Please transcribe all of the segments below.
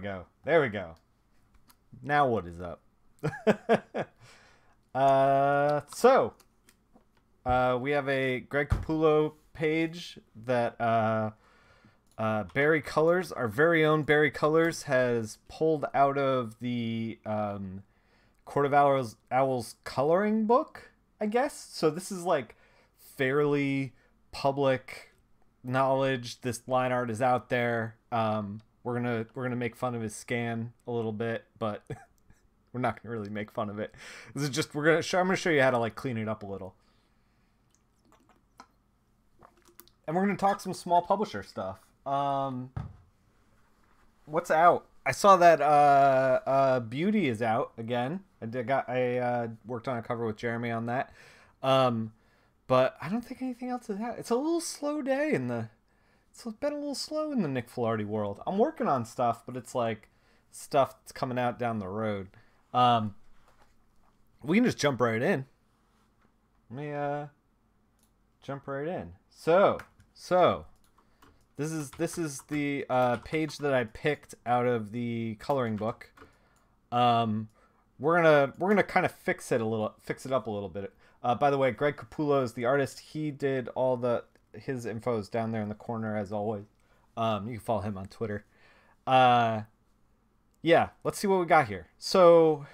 go. There we go. Now what is up? We have a Greg Capullo page that Barry Colors, our very own Barry Colors, has pulled out of the Court of Owls coloring book, I guess. So this is like fairly public knowledge. This line art is out there. We're gonna make fun of his scan a little bit, but we're not gonna really make fun of it. This is just I'm gonna show you how to like clean it up a little, and we're gonna talk some small publisher stuff. What's out? I saw that Beauty is out again. I worked on a cover with Jeremy on that. But I don't think anything else is out. It's a little slow day it's been a little slow in the Nick Filardi world. I'm working on stuff, but it's like stuff that's coming out down the road. We can just jump right in. Let me jump right in. So this is the page that I picked out of the coloring book. We're gonna kind of fix it up a little bit. By the way, Greg Capullo is the artist. He did his info is down there in the corner as always. You can follow him on Twitter. Yeah, let's see what we got here. So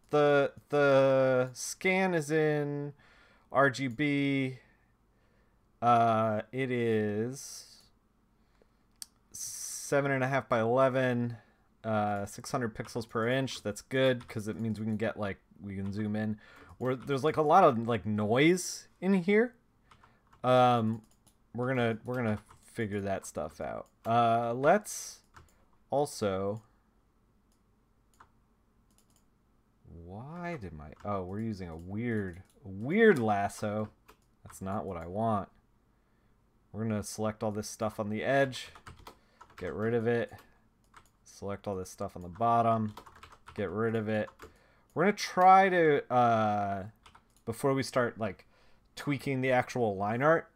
the scan is in RGB. It is 7.5 by 11, 600 pixels per inch. That's good because it means we can zoom in. There's like a lot of like noise in here. We're gonna figure that stuff out. Let's also. We're using a weird lasso. That's not what I want. We're gonna select all this stuff on the edge, get rid of it. Select all this stuff on the bottom, get rid of it. We're gonna try to before we start like tweaking the actual line art,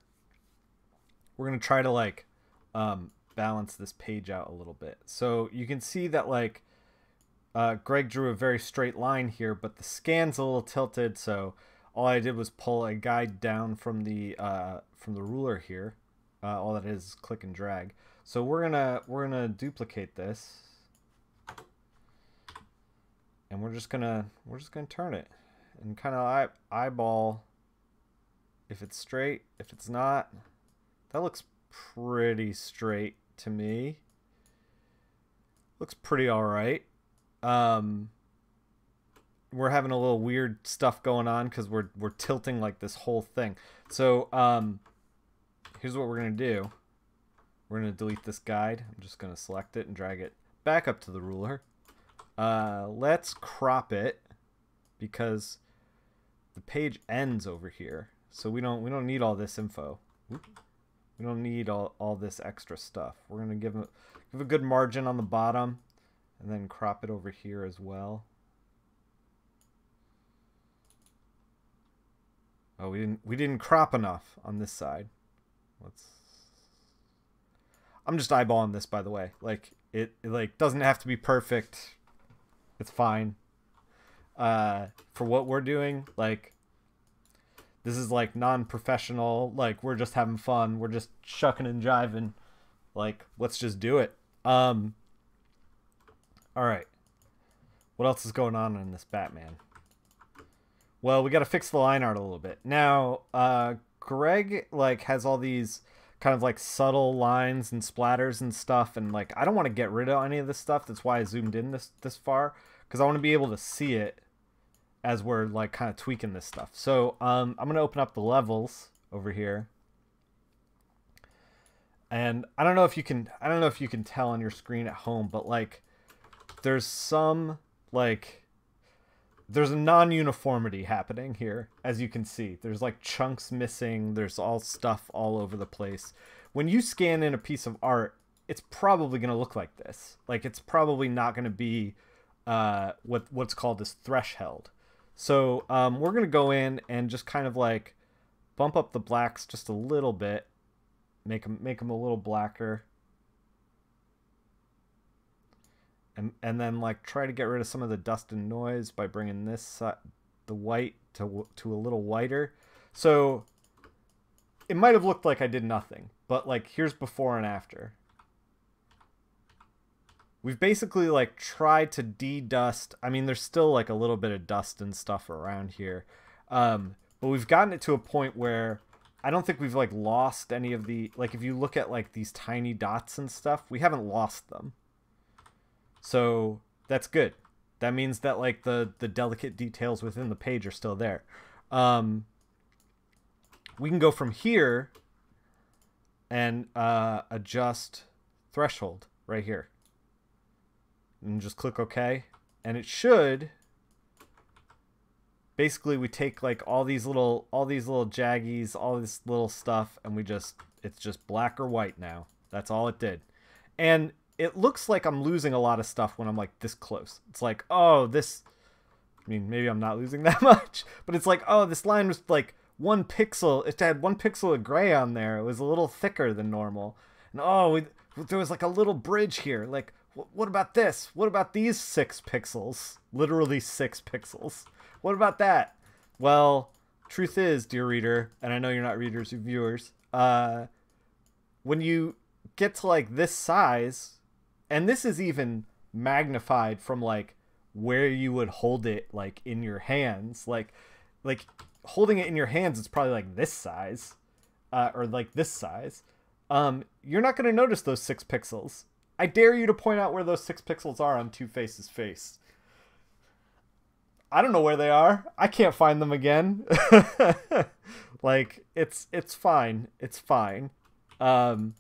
we're gonna try to like balance this page out a little bit. So you can see that like Greg drew a very straight line here, but the scan's a little tilted. So all I did was pull a guide down from the ruler here. All that is click and drag. So we're gonna duplicate this. And we're just gonna turn it and kind of eyeball if it's straight, if it's not. That looks pretty straight to me. Looks pretty all right. We're having a little weird stuff going on because we're tilting like this whole thing. So here's what we're gonna do. We're gonna delete this guide. I'm just gonna select it and drag it back up to the ruler. Let's crop it because the page ends over here, so we don't need all this info. We don't need all this extra stuff. We're gonna give a good margin on the bottom, and then crop it over here as well. Oh, we didn't crop enough on this side. I'm just eyeballing this, by the way. Like it like doesn't have to be perfect. It's fine. For what we're doing, like this is like non-professional, like we're just having fun. We're just shucking and jiving. Like, let's just do it. All right. What else is going on in this Batman? Well, we got to fix the line art a little bit. Now, Greg like has all these kind of like subtle lines and splatters and stuff, and like I don't want to get rid of any of this stuff. That's why I zoomed in this far, because I want to be able to see it as we're like kind of tweaking this stuff. So I'm gonna open up the levels over here, and I don't know if you can tell on your screen at home, but like there's a non-uniformity happening here. As you can see, there's like chunks missing. There's all stuff all over the place. When you scan in a piece of art, it's probably going to look like this. Like it's probably not going to be what's called this threshold. So we're going to go in and just kind of like bump up the blacks just a little bit, make them a little blacker. and then like try to get rid of some of the dust and noise by bringing this the white to a little whiter. So it might have looked like I did nothing, but like here's before and after. We've basically like tried to de-dust. I mean, there's still like a little bit of dust and stuff around here. But we've gotten it to a point where I don't think we've like lost any of the, like if you look at like these tiny dots and stuff, we haven't lost them. So that's good. That means that like the delicate details within the page are still there. We can go from here and adjust threshold right here. And just click OK. And it should basically, we take like all these little jaggies, all this little stuff, and it's just black or white now. That's all it did. And it looks like I'm losing a lot of stuff when I'm like this close. It's like, oh, this, I mean, maybe I'm not losing that much, but it's like, oh, this line was like 1 pixel. It had 1 pixel of gray on there. It was a little thicker than normal. And oh, there was like a little bridge here. Like, what about this? What about these 6 pixels? Literally 6 pixels. What about that? Well, truth is, dear reader, and I know you're not readers, you're viewers, when you get to like this size, and this is even magnified from like where you would hold it like in your hands, like holding it in your hands, it's probably like this size, or like this size. You're not going to notice those 6 pixels. I dare you to point out where those 6 pixels are on Two-Face's face. I don't know where they are. I can't find them again. Like, it's fine. It's fine. And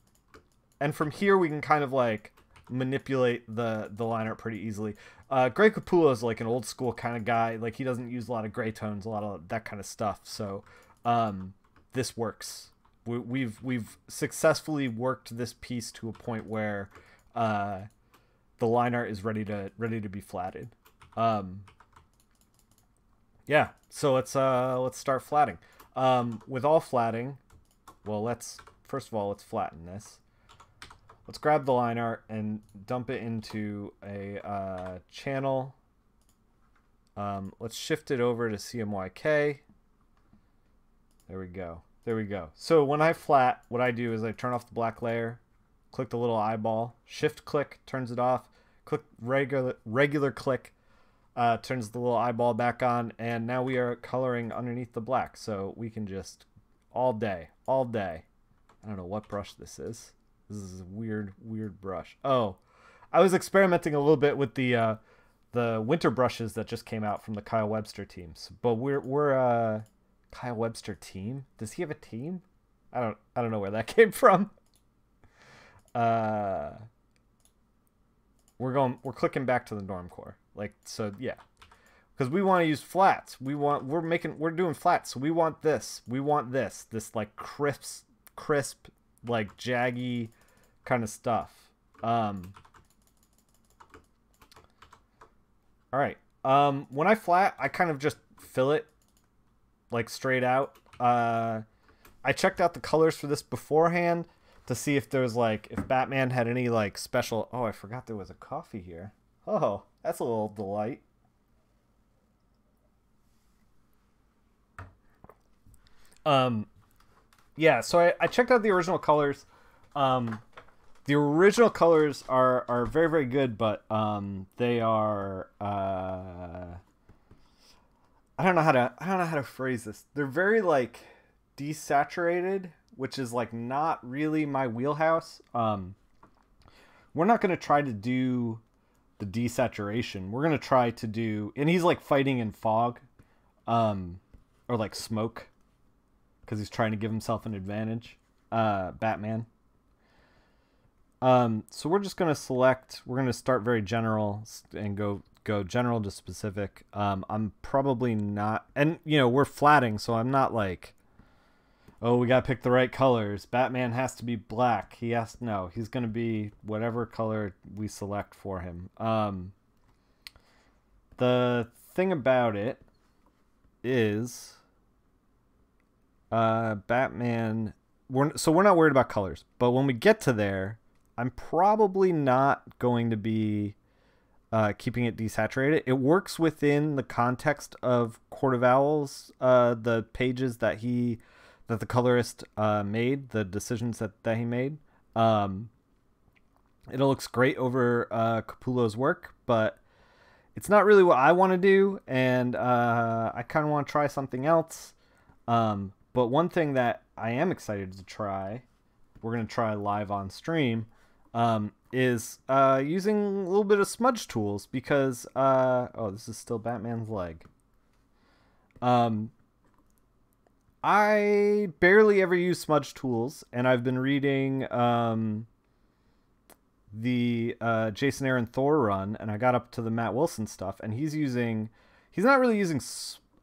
from here, we can kind of, like, manipulate the line art pretty easily. Greg Capullo is, like, an old school kind of guy. Like, he doesn't use a lot of gray tones, a lot of that kind of stuff. So, this works. We've successfully worked this piece to a point where the line art is ready to be flatted. Yeah, so let's start flatting. With all flatting, well, first of all, let's flatten this. Let's grab the line art and dump it into a channel. Let's shift it over to CMYK. There we go. There we go. So when I flat, what I do is I turn off the black layer, click the little eyeball, shift click turns it off, click regular click turns the little eyeball back on, and now we are coloring underneath the black. So we can just all day. I don't know what brush this is. This is a weird brush. Oh, I was experimenting a little bit with the winter brushes that just came out from the Kyle Webster teams. But we're Kyle Webster team? Does he have a team? I don't know where that came from. We're clicking back to the normcore. Like, so yeah. Because we want to use flats. We're doing flats. So we want this. We want this like crisp, like jaggy kind of stuff. All right. When I flat, I kind of just fill it like straight out. I checked out the colors for this beforehand to see if there's like, if Batman had any like special, oh, I forgot there was a coffee here. Oh, that's a little delight. Yeah, so I checked out the original colors. The original colors are very, very good, but they are I don't know how to phrase this. They're very like desaturated, which is like not really my wheelhouse. We're not going to try to do the desaturation. We're going to try to do, and he's like fighting in fog, or like smoke, because he's trying to give himself an advantage. Batman. So we're just going to select, we're going to start very general and go general to specific. I'm probably not, and you know, we're flatting, so I'm not like, oh, we got to pick the right colors. Batman has to be black. He's going to be whatever color we select for him. The thing about it is, Batman, we're not worried about colors, but when we get to there, I'm probably not going to be keeping it desaturated. It works within the context of Court of Owls, the pages that the colorist made, the decisions that he made. It looks great over Capullo's work, but it's not really what I want to do, and I kind of want to try something else. But one thing that I am excited to try, we're going to try live on stream, is using a little bit of smudge tools, because oh, this is still Batman's leg. I barely ever use smudge tools, and I've been reading the Jason Aaron Thor run, and I got up to the Matt Wilson stuff, and he's not really using,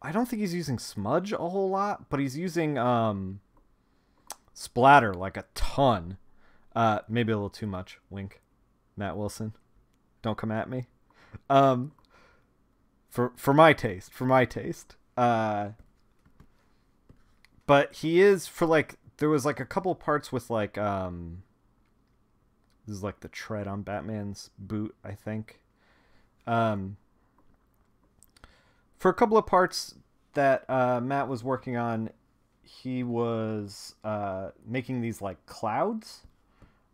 I don't think he's using smudge a whole lot, but he's using splatter like a ton. Maybe a little too much. Wink. Matt Wilson, don't come at me. For my taste. But he is, for like, there was like a couple parts with like this is like the tread on Batman's boot, I think. For a couple of parts that Matt was working on, he was making these like clouds.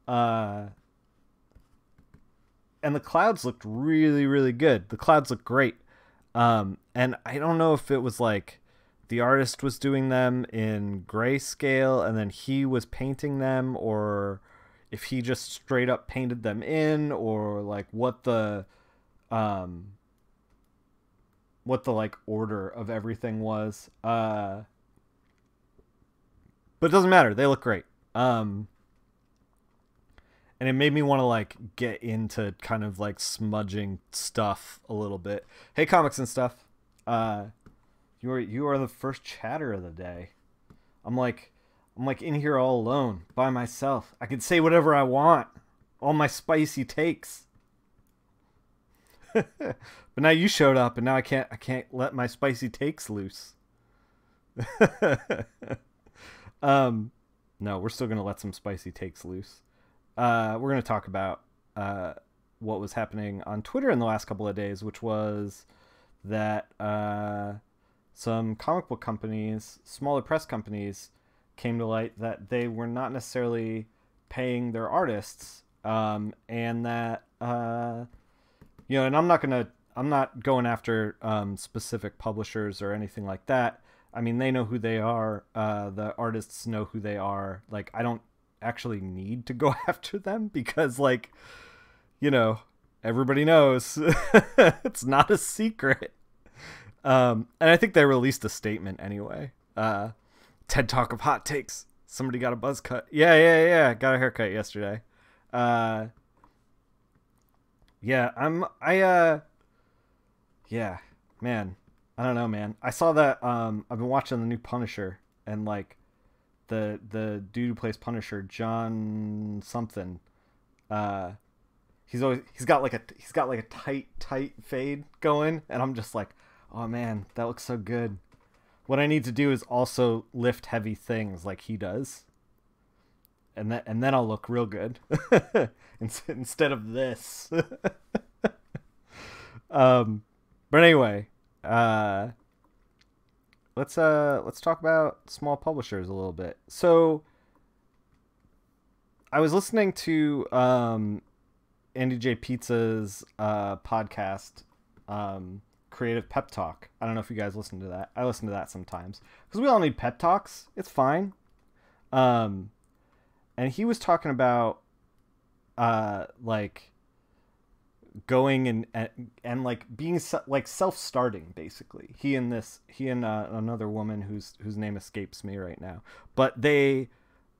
And the clouds looked really, really good. The clouds look great. And I don't know if it was like the artist was doing them in grayscale and then he was painting them, or if he just straight up painted them in, or like what the like order of everything was. But it doesn't matter. They look great. And it made me want to like get into kind of like smudging stuff a little bit. Hey, Comics and Stuff. You are the first chatter of the day. I'm like in here all alone by myself. I can say whatever I want. All my spicy takes. But now you showed up, and now I can't let my spicy takes loose. No, we're still gonna let some spicy takes loose. We're gonna talk about what was happening on Twitter in the last couple of days, which was that some comic book companies, smaller press companies, came to light that they were not necessarily paying their artists, and that and I'm not going after specific publishers or anything like that. I mean, they know who they are. The artists know who they are. Like, I don't actually need to go after them because, like, everybody knows. It's not a secret. And I think they released a statement anyway. TED Talk of hot takes. Somebody got a buzz cut. Yeah. Got a haircut yesterday. Yeah, man. I don't know, man. I saw that. I've been watching the new Punisher, and like the dude who plays Punisher, John something. He's got like a tight fade going, and I'm just like, oh man, that looks so good. What I need to do is also lift heavy things like he does, and then I'll look real good instead of this. But anyway, let's talk about small publishers a little bit. So I was listening to Andy J. Pizza's podcast, Creative Pep Talk. I don't know if you guys listen to that. I listen to that sometimes because we all need pep talks. It's fine. And he was talking about like going and like being like self-starting, basically. He and another woman whose name escapes me right now, but they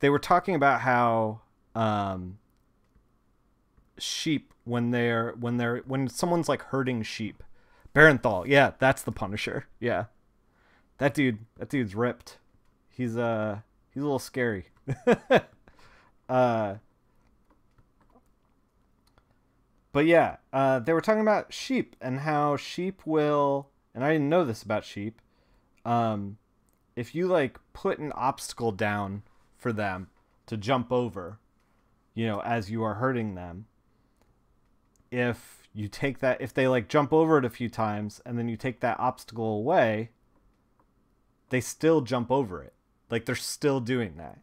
were talking about how sheep, when someone's like herding sheep, Barenthal, yeah, that's the Punisher. Yeah, that dude's ripped. He's a little scary. But yeah, they were talking about sheep and how sheep will, and I didn't know this about sheep, if you like put an obstacle down for them to jump over, as you are hurting them, if you take that, if they like jump over it a few times and then you take that obstacle away, they still jump over it. Like they're still doing that.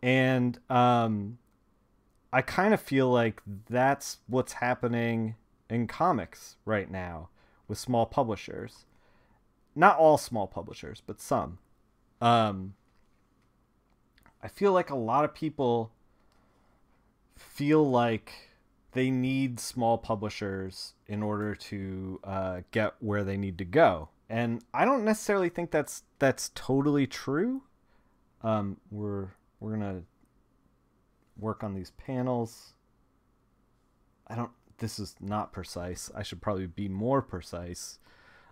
And I kind of feel like that's what's happening in comics right now with small publishers. Not all small publishers, but some. I feel like a lot of people feel like they need small publishers in order to get where they need to go. And I don't necessarily think that's totally true. We're gonna work on these panels. This is not precise. I should probably be more precise.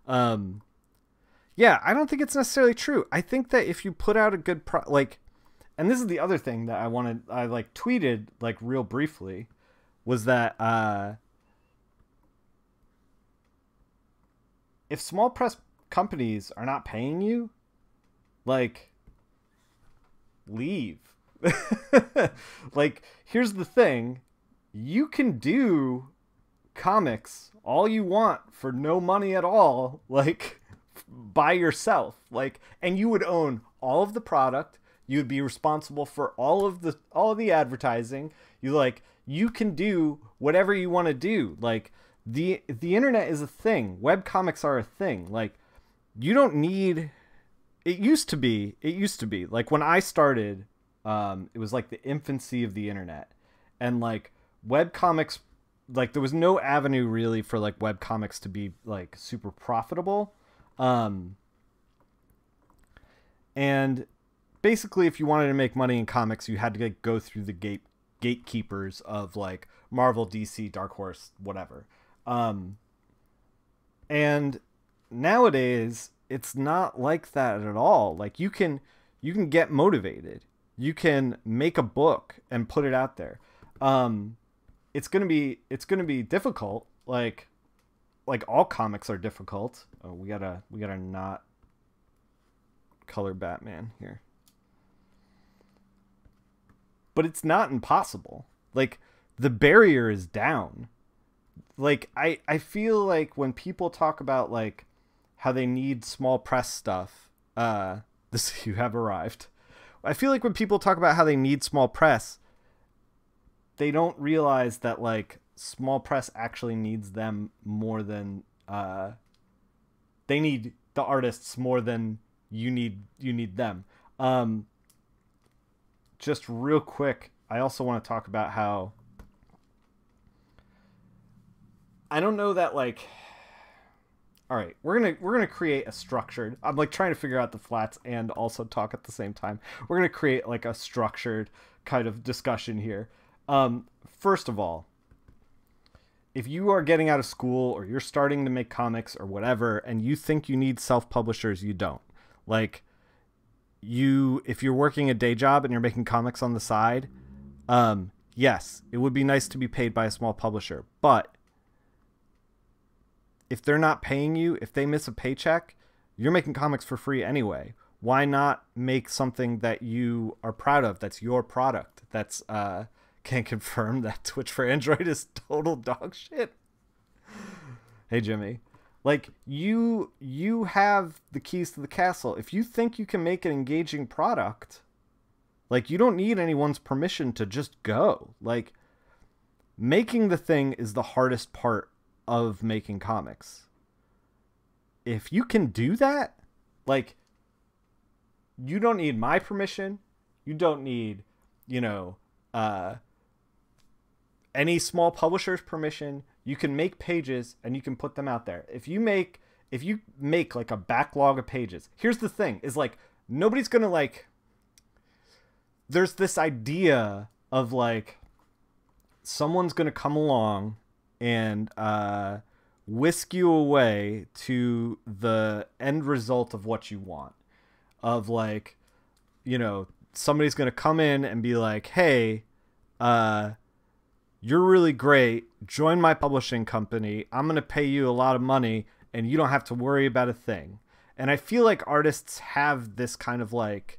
Yeah, I don't think it's necessarily true. I think that if you put out a good and this is the other thing that I like tweeted like real briefly, was that if small press companies are not paying you, like, leave. Like, here's the thing. You can do comics all you want for no money at all, like, by yourself. Like, and you would own all of the product. You would be responsible for all of the advertising. You can do whatever you want to do. Like, the internet is a thing. Web comics are a thing. Like, you don't need... It used to be like when I started, it was like the infancy of the internet, and like web comics, like there was no avenue really for like web comics to be like super profitable. And basically if you wanted to make money in comics, you had to like go through the gatekeepers of like Marvel, DC, Dark Horse, whatever. And nowadays it's not like that at all. Like you can get motivated. You can make a book and put it out there. It's gonna be difficult. Like all comics are difficult. Oh, we gotta not color Batman here. But it's not impossible. Like, the barrier is down. Like, I feel like when people talk about like how they need small press stuff, you have arrived. I feel like when people talk about how they need small press, they don't realize that like small press actually needs them more than they need the artists more than you need them. Just real quick, I also want to talk about how I don't know that like, all right, we're gonna create a structured. I'm like trying to figure out the flats and also talk at the same time. We're gonna create like a structured kind of discussion here. First of all, if you are getting out of school or you're starting to make comics or whatever, and you think you need self-publishers, you don't. Like, if you're working a day job and you're making comics on the side, yes, it would be nice to be paid by a small publisher, but if they're not paying you, if they miss a paycheck, you're making comics for free anyway. Why not make something that you are proud of? That's your product. That's can confirm that Twitch for Android is total dog shit. Hey Jimmy, like you have the keys to the castle. If you think you can make an engaging product, like you don't need anyone's permission to just go. Like, making the thing is the hardest part of making comics. If you can do that, like, you don't need my permission. You don't need, any small publisher's permission. You can make pages and you can put them out there. If you make like a backlog of pages, here's the thing, is like, nobody's gonna like, there's this idea of like, someone's gonna come along and whisk you away to the end result of what you want. Of like, somebody's going to come in and be like, hey, you're really great. Join my publishing company. I'm going to pay you a lot of money and you don't have to worry about a thing. And I feel like artists have this kind of like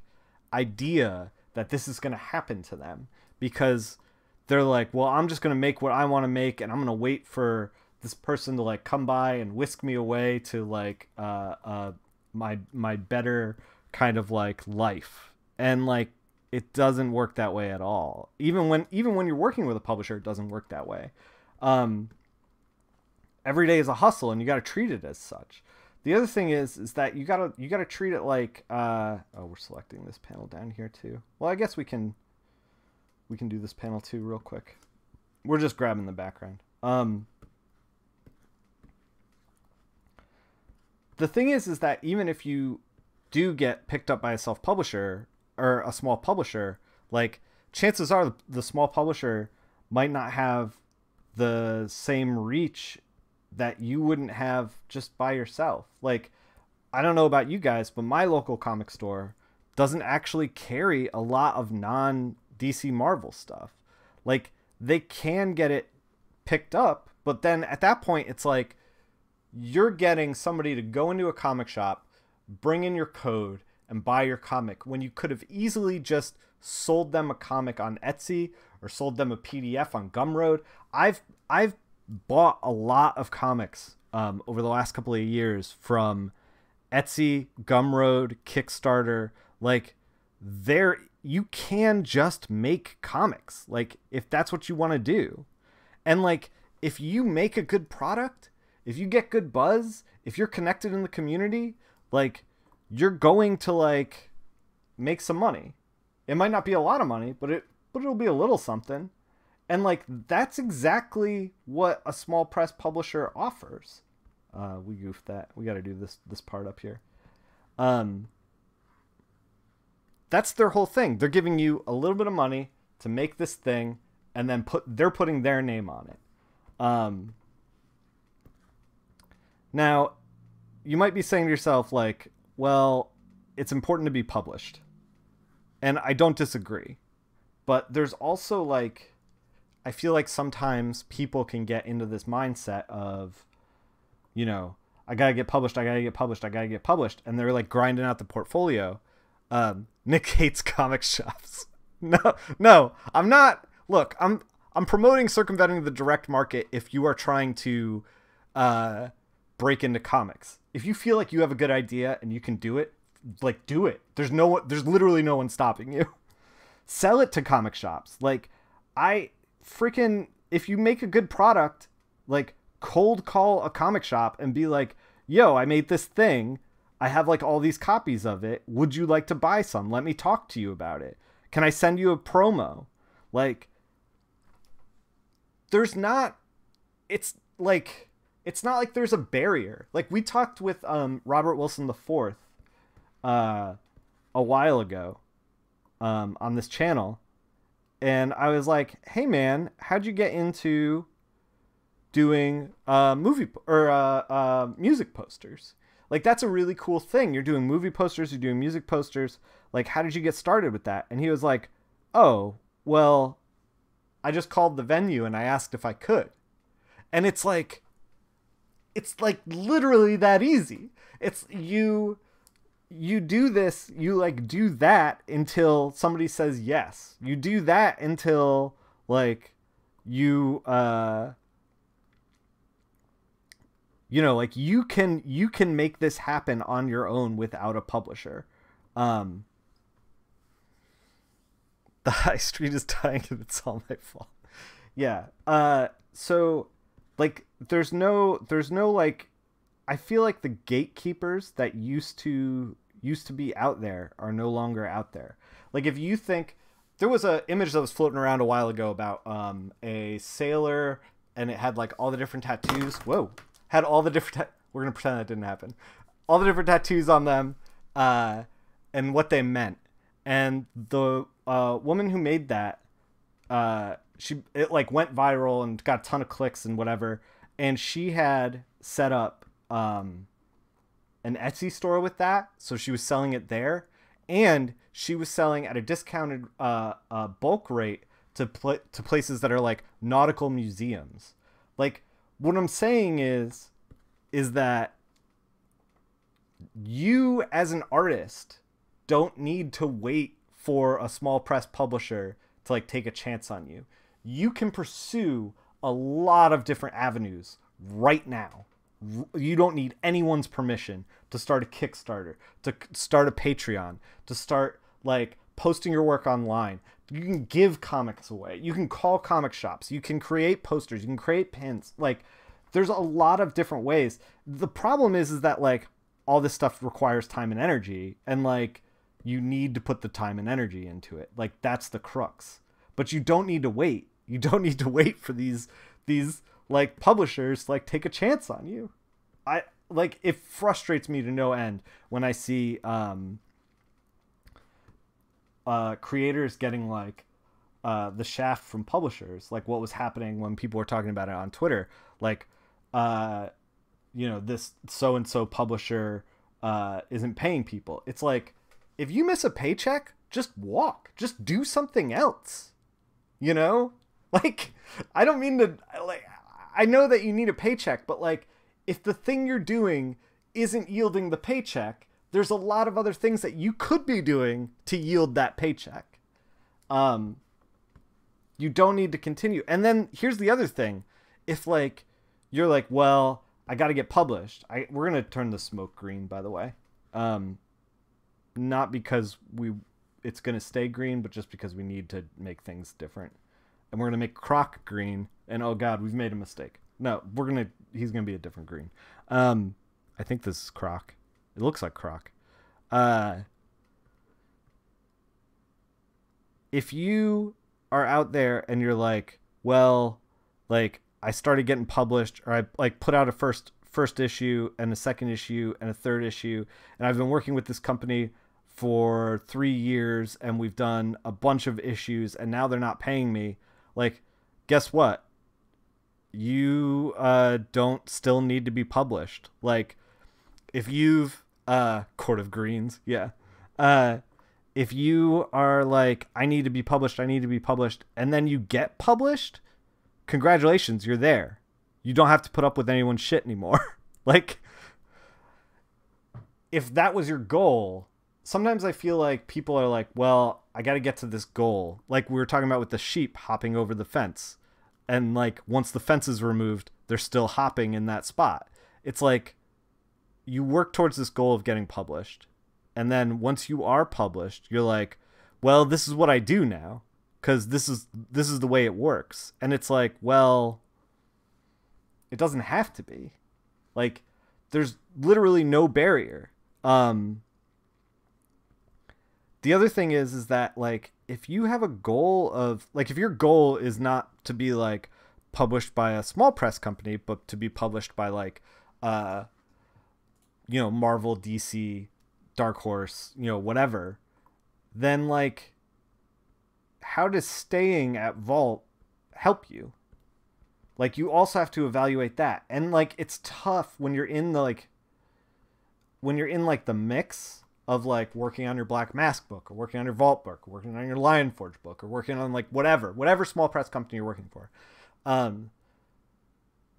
idea that this is going to happen to them, because they're like, well, I'm just going to make what I want to make and I'm going to wait for this person to like come by and whisk me away to like my better kind of like life. And like it doesn't work that way at all. Even when you're working with a publisher, it doesn't work that way. Every day is a hustle, and you got to treat it as such. The other thing is that you gotta treat it like oh, we're selecting this panel down here too. Well, I guess we can do this panel too real quick. We're just grabbing the background. The thing is that even if you do get picked up by a self-publisher or a small publisher, like chances are the small publisher might not have the same reach that you wouldn't have just by yourself. Like, I don't know about you guys, but my local comic store doesn't actually carry a lot of non-DC Marvel stuff. Like, they can get it picked up, but then at that point, it's like you're getting somebody to go into a comic shop, bring in your code, and buy your comic when you could have easily just sold them a comic on Etsy or sold them a PDF on Gumroad. I've bought a lot of comics over the last couple of years from Etsy, Gumroad, Kickstarter. Like, you can just make comics, like, if that's what you want to do. And like, if you make a good product, if you get good buzz, if you're connected in the community, like, you're going to like make some money. It might not be a lot of money, but it'll be a little something. And like, that's exactly what a small press publisher offers. We goofed that. We got to do this part up here. That's their whole thing. They're giving you a little bit of money to make this thing, and then they're putting their name on it. Now, you might be saying to yourself, like, well, it's important to be published. And I don't disagree. But there's also like, I feel like sometimes people can get into this mindset of, you know, I gotta get published, I gotta get published, I gotta get published. And they're like grinding out the portfolio. Nick hates comic shops. No, I'm not. Look, I'm promoting circumventing the direct market if you are trying to break into comics. If you feel like you have a good idea and you can do it, like, do it. There's literally no one stopping you. Sell it to comic shops. Like, if you make a good product, like, cold call a comic shop and be like, yo, I made this thing. I have like all these copies of it. Would you like to buy some? Let me talk to you about it. Can I send you a promo? Like, it's not like there's a barrier. Like, we talked with Robert Wilson IV a while ago on this channel, and I was like, hey man, how'd you get into doing music posters? Like, that's a really cool thing. You're doing movie posters, you're doing music posters. Like, how did you get started with that? And he was like, oh, well, I just called the venue and I asked if I could. And it's like literally that easy. It's you do this, you like do that until somebody says yes. You do that until like you like you can make this happen on your own without a publisher. The high street is dying and it's all my fault. Yeah. So like there's no like, I feel like the gatekeepers that used to be out there are no longer out there. Like, if you think, there was an image that was floating around a while ago about a sailor, and it had like all the different tattoos. Whoa. Had all the different, we're going to pretend that didn't happen. All the different tattoos on them, and what they meant. And the woman who made that, it like went viral and got a ton of clicks and whatever. And she had set up an Etsy store with that. So she was selling it there. And she was selling at a discounted bulk rate to places that are like nautical museums. Like, what I'm saying is that you as an artist don't need to wait for a small press publisher to like take a chance on you. You can pursue a lot of different avenues right now. You don't need anyone's permission to start a Kickstarter, to start a Patreon, to start like posting your work online. You can give comics away. You can call comic shops. You can create posters. You can create pins. Like, there's a lot of different ways. The problem is that like all this stuff requires time and energy, and like you need to put the time and energy into it. Like, that's the crux. But you don't need to wait. You don't need to wait for these like publishers to like take a chance on you. It frustrates me to no end when I see creators getting like the shaft from publishers, like what was happening when people were talking about it on Twitter, like this so and so publisher isn't paying people. It's like, if you miss a paycheck, just walk, just do something else, like, I don't mean to, like, I know that you need a paycheck, but like, if the thing you're doing isn't yielding the paycheck, there's a lot of other things that you could be doing to yield that paycheck. You don't need to continue. And then here's the other thing. If like, you're like, well, I got to get published. We're going to turn the smoke green, by the way. Not because it's going to stay green, but just because we need to make things different. And we're going to make Croc green. And oh God, we've made a mistake. No, he's going to be a different green. I think this is Croc. It looks like Croc. If you are out there and you're like, well, like, I started getting published, or I like put out a first issue and a second issue and a third issue, and I've been working with this company for 3 years and we've done a bunch of issues and now they're not paying me. Like, guess what? You don't still need to be published. Like, if you've Court of Greens, yeah. If you are like, I need to be published, and then you get published, congratulations, you're there. You don't have to put up with anyone's shit anymore. Like, if that was your goal, sometimes I feel like people are like, well, I got to get to this goal. Like we were talking about with the sheep hopping over the fence. And like, once the fence is removed, they're still hopping in that spot. It's like, you work towards this goal of getting published. And then once you are published, you're like, well, this is what I do now, because this is the way it works. And it's like, well, it doesn't have to be. Like, there's literally no barrier. The other thing is that like, if you have a goal of like, if your goal is not to be like published by a small press company, but to be published by like, Marvel, DC, Dark Horse, whatever, then like, how does staying at Vault help you? Like, you also have to evaluate that. And like, it's tough when you're in the the mix of like working on your Black Mask book, or working on your Vault book, or working on your Lionforge book, or working on like whatever small press company you're working for.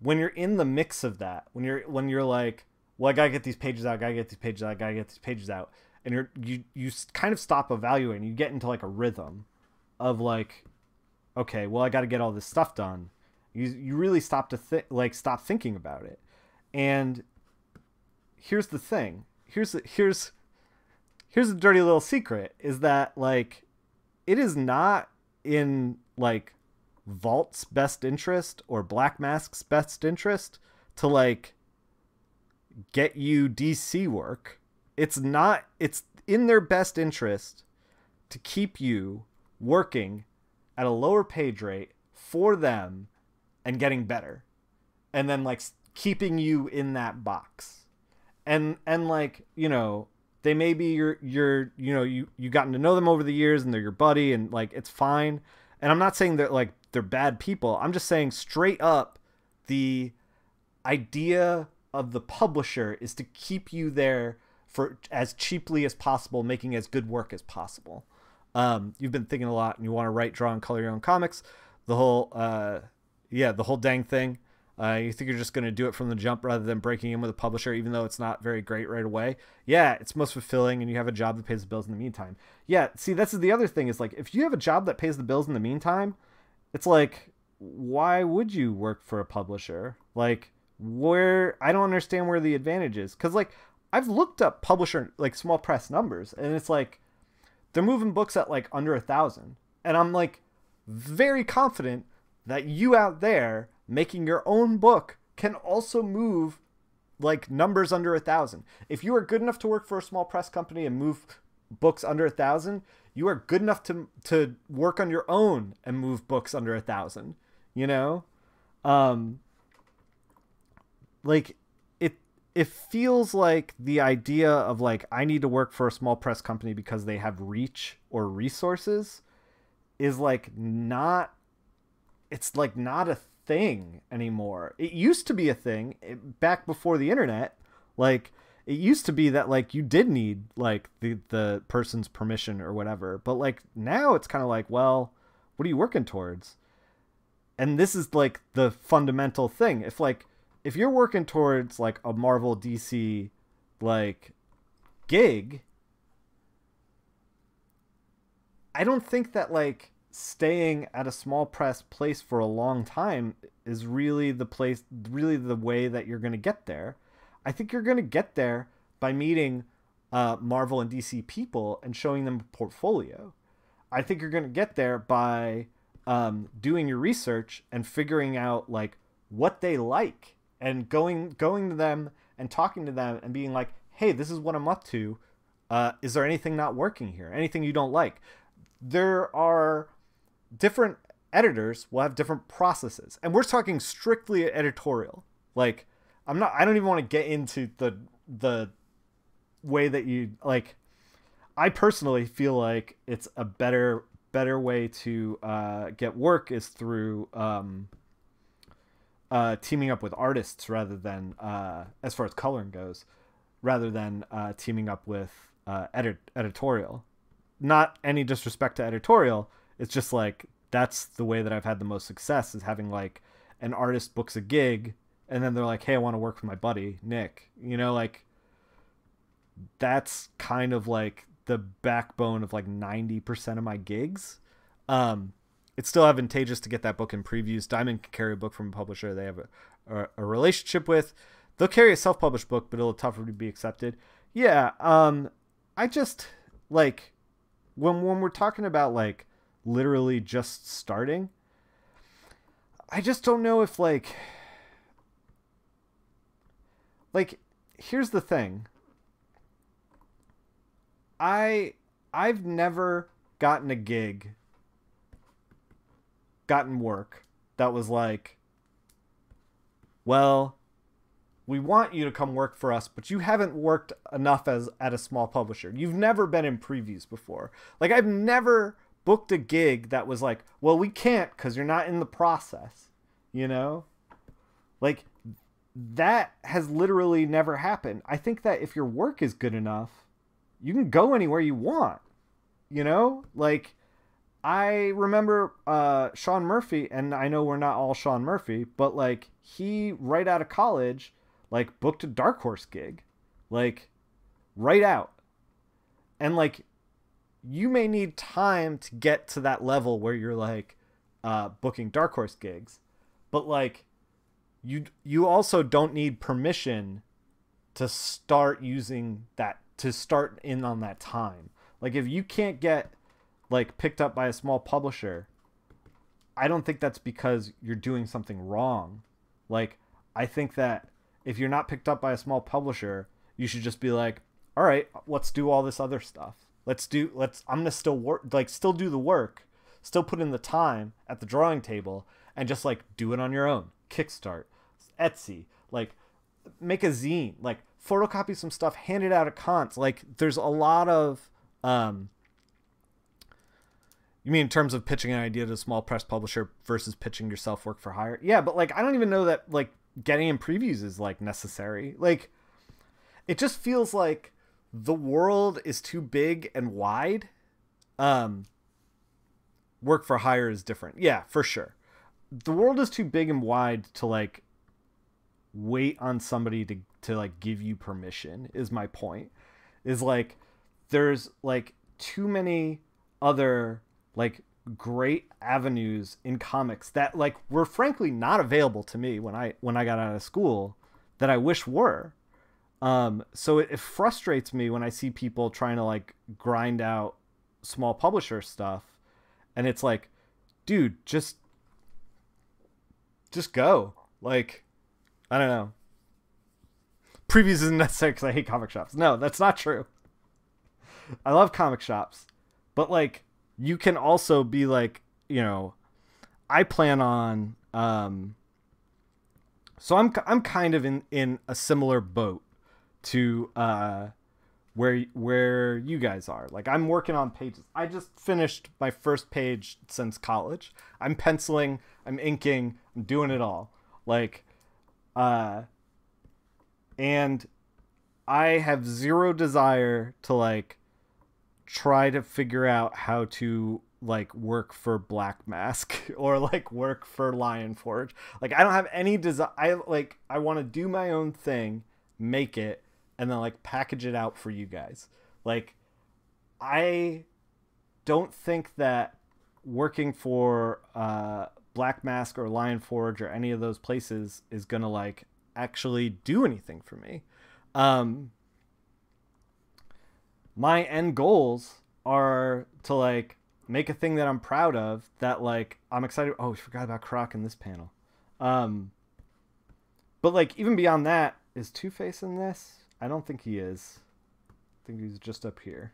When you're in the mix of that, when you're like, well, I gotta get these pages out, and you kind of stop evaluating. You get into like a rhythm of like, okay, well, I got to get all this stuff done. You really stop thinking about it. And here's the thing. Here's a dirty little secret, is that like, it is not in like Vault's best interest or Black Mask's best interest to like get you DC work. It's in their best interest to keep you working at a lower page rate for them and getting better, and then like keeping you in that box. And like, they may be you gotten to know them over the years and they're your buddy, and like, it's fine. And I'm not saying that like they're bad people. I'm just saying straight up, the idea of the publisher is to keep you there for as cheaply as possible, making as good work as possible. You've been thinking a lot and you want to write, draw, and color your own comics. The whole dang thing. You think you're just going to do it from the jump rather than breaking in with a publisher, even though it's not very great right away. Yeah, it's most fulfilling, and you have a job that pays the bills in the meantime. Yeah, see, that's the other thing, is like, if you have a job that pays the bills in the meantime, it's like, why would you work for a publisher? Like, where I don't understand where the advantage is. Because like I've looked up publisher like small press numbers, and it's like they're moving books at like under 1,000, and I'm like very confident that you out there making your own book can also move like numbers under 1,000. If you are good enough to work for a small press company and move books under 1,000, you are good enough to work on your own and move books under 1,000. You know, like it feels like the idea of like I need to work for a small press company because they have reach or resources is like not. It's like not a thing anymore. It used to be a thing back before the internet. Like it used to be that like you did need like the person's permission or whatever, but like now it's kind of like, well, what are you working towards? And this is like the fundamental thing. If you're working towards like a Marvel DC like gig, I don't think that like staying at a small press place for a long time is really the way that you're going to get there. I think you're going to get there by meeting Marvel and DC people and showing them a portfolio. I think you're going to get there by doing your research and figuring out like what they like and going to them and talking to them and being like, hey, this is what I'm up to. Is there anything not working here? Anything you don't like? There are different editors will have different processes, and we're talking strictly editorial. Like I don't even want to get into the way that you like. I personally feel like it's a better way to get work is through teaming up with artists rather than as far as coloring goes, rather than teaming up with editorial. Not any disrespect to editorial. It's just like that's the way that I've had the most success is having like an artist books a gig and then they're like, hey, I want to work with my buddy Nick. You know, like that's kind of like the backbone of like 90% of my gigs. It's still advantageous to get that book in previews. Diamond can carry a book from a publisher they have a relationship with. They'll carry a self-published book, but it'll be tougher to be accepted. Yeah. I just like when we're talking about like literally just starting, I just don't know if like here's the thing. I've never gotten a gig, gotten work that was like, well, we want you to come work for us, but you haven't worked enough as at a small publisher. You've never been in previews before. Like I've never booked a gig that was like, well, we can't because you're not in the process, you know? Like that has literally never happened. I think that if your work is good enough, you can go anywhere you want, you know? Like I remember Sean Murphy, and I know we're not all Sean Murphy, but like he right out of college like booked a Dark Horse gig, like right out. And like you may need time to get to that level where you're like booking Dark Horse gigs, but like you also don't need permission to start using that, to start in on that time. Like if you can't get like picked up by a small publisher, I don't think that's because you're doing something wrong. Like I think that if you're not picked up by a small publisher, you should just be like, all right, let's do all this other stuff. I'm gonna still work, like still do the work, still put in the time at the drawing table, and just like do it on your own. Kickstart, Etsy, like make a zine, like photocopy some stuff, hand it out at cons. Like there's a lot of you mean in terms of pitching an idea to a small press publisher versus pitching yourself work for hire? Yeah, but like I don't even know that like getting in previews is like necessary. Like it just feels like the world is too big and wide. Work for hire is different. Yeah, for sure. The world is too big and wide to like wait on somebody to like give you permission is my point. Is like there's like too many other like great avenues in comics that like were frankly not available to me when I got out of school that I wish were. So it frustrates me when I see people trying to like grind out small publisher stuff, and it's like, dude, just go. Like, I don't know. Previews isn't necessary because I hate comic shops. No, that's not true. I love comic shops, but like, you can also be like, you know, I plan on. So I'm kind of in a similar boat to where you guys are. Like, I'm working on pages. I just finished my first page since college. I'm penciling, I'm inking, I'm doing it all. Like, and I have zero desire to like try to figure out how to like work for Black Mask or like work for Lion Forge. Like, I don't have any desire. I want to do my own thing, make it, and then like package it out for you guys. Like, I don't think that working for Black Mask or Lion Forge or any of those places is gonna like actually do anything for me. My end goals are to like make a thing that I'm proud of, that like I'm excited. Oh, we forgot about Croc in this panel. But like, even beyond that, is Two-Face in this? I don't think he is. I think he's just up here.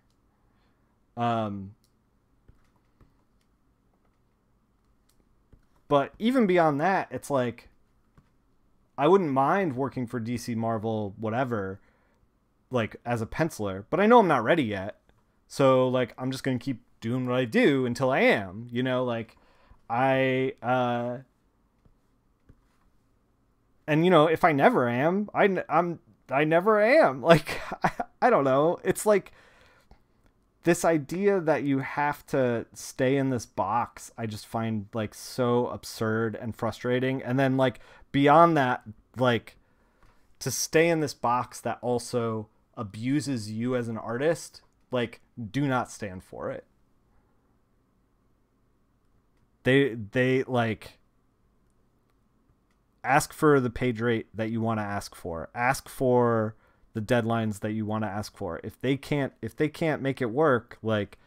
But even beyond that, it's like, I wouldn't mind working for DC, Marvel, whatever, like as a penciler, but I know I'm not ready yet. So like, I'm just going to keep doing what I do until I am, you know, like and you know, if I never am, I never am. Like, I don't know. It's like this idea that you have to stay in this box, I just find like so absurd and frustrating. And then like beyond that, like to stay in this box that also abuses you as an artist, like, do not stand for it. They like ask for the page rate that you want to ask for. Ask for the deadlines that you want to ask for. If they can't make it work, like,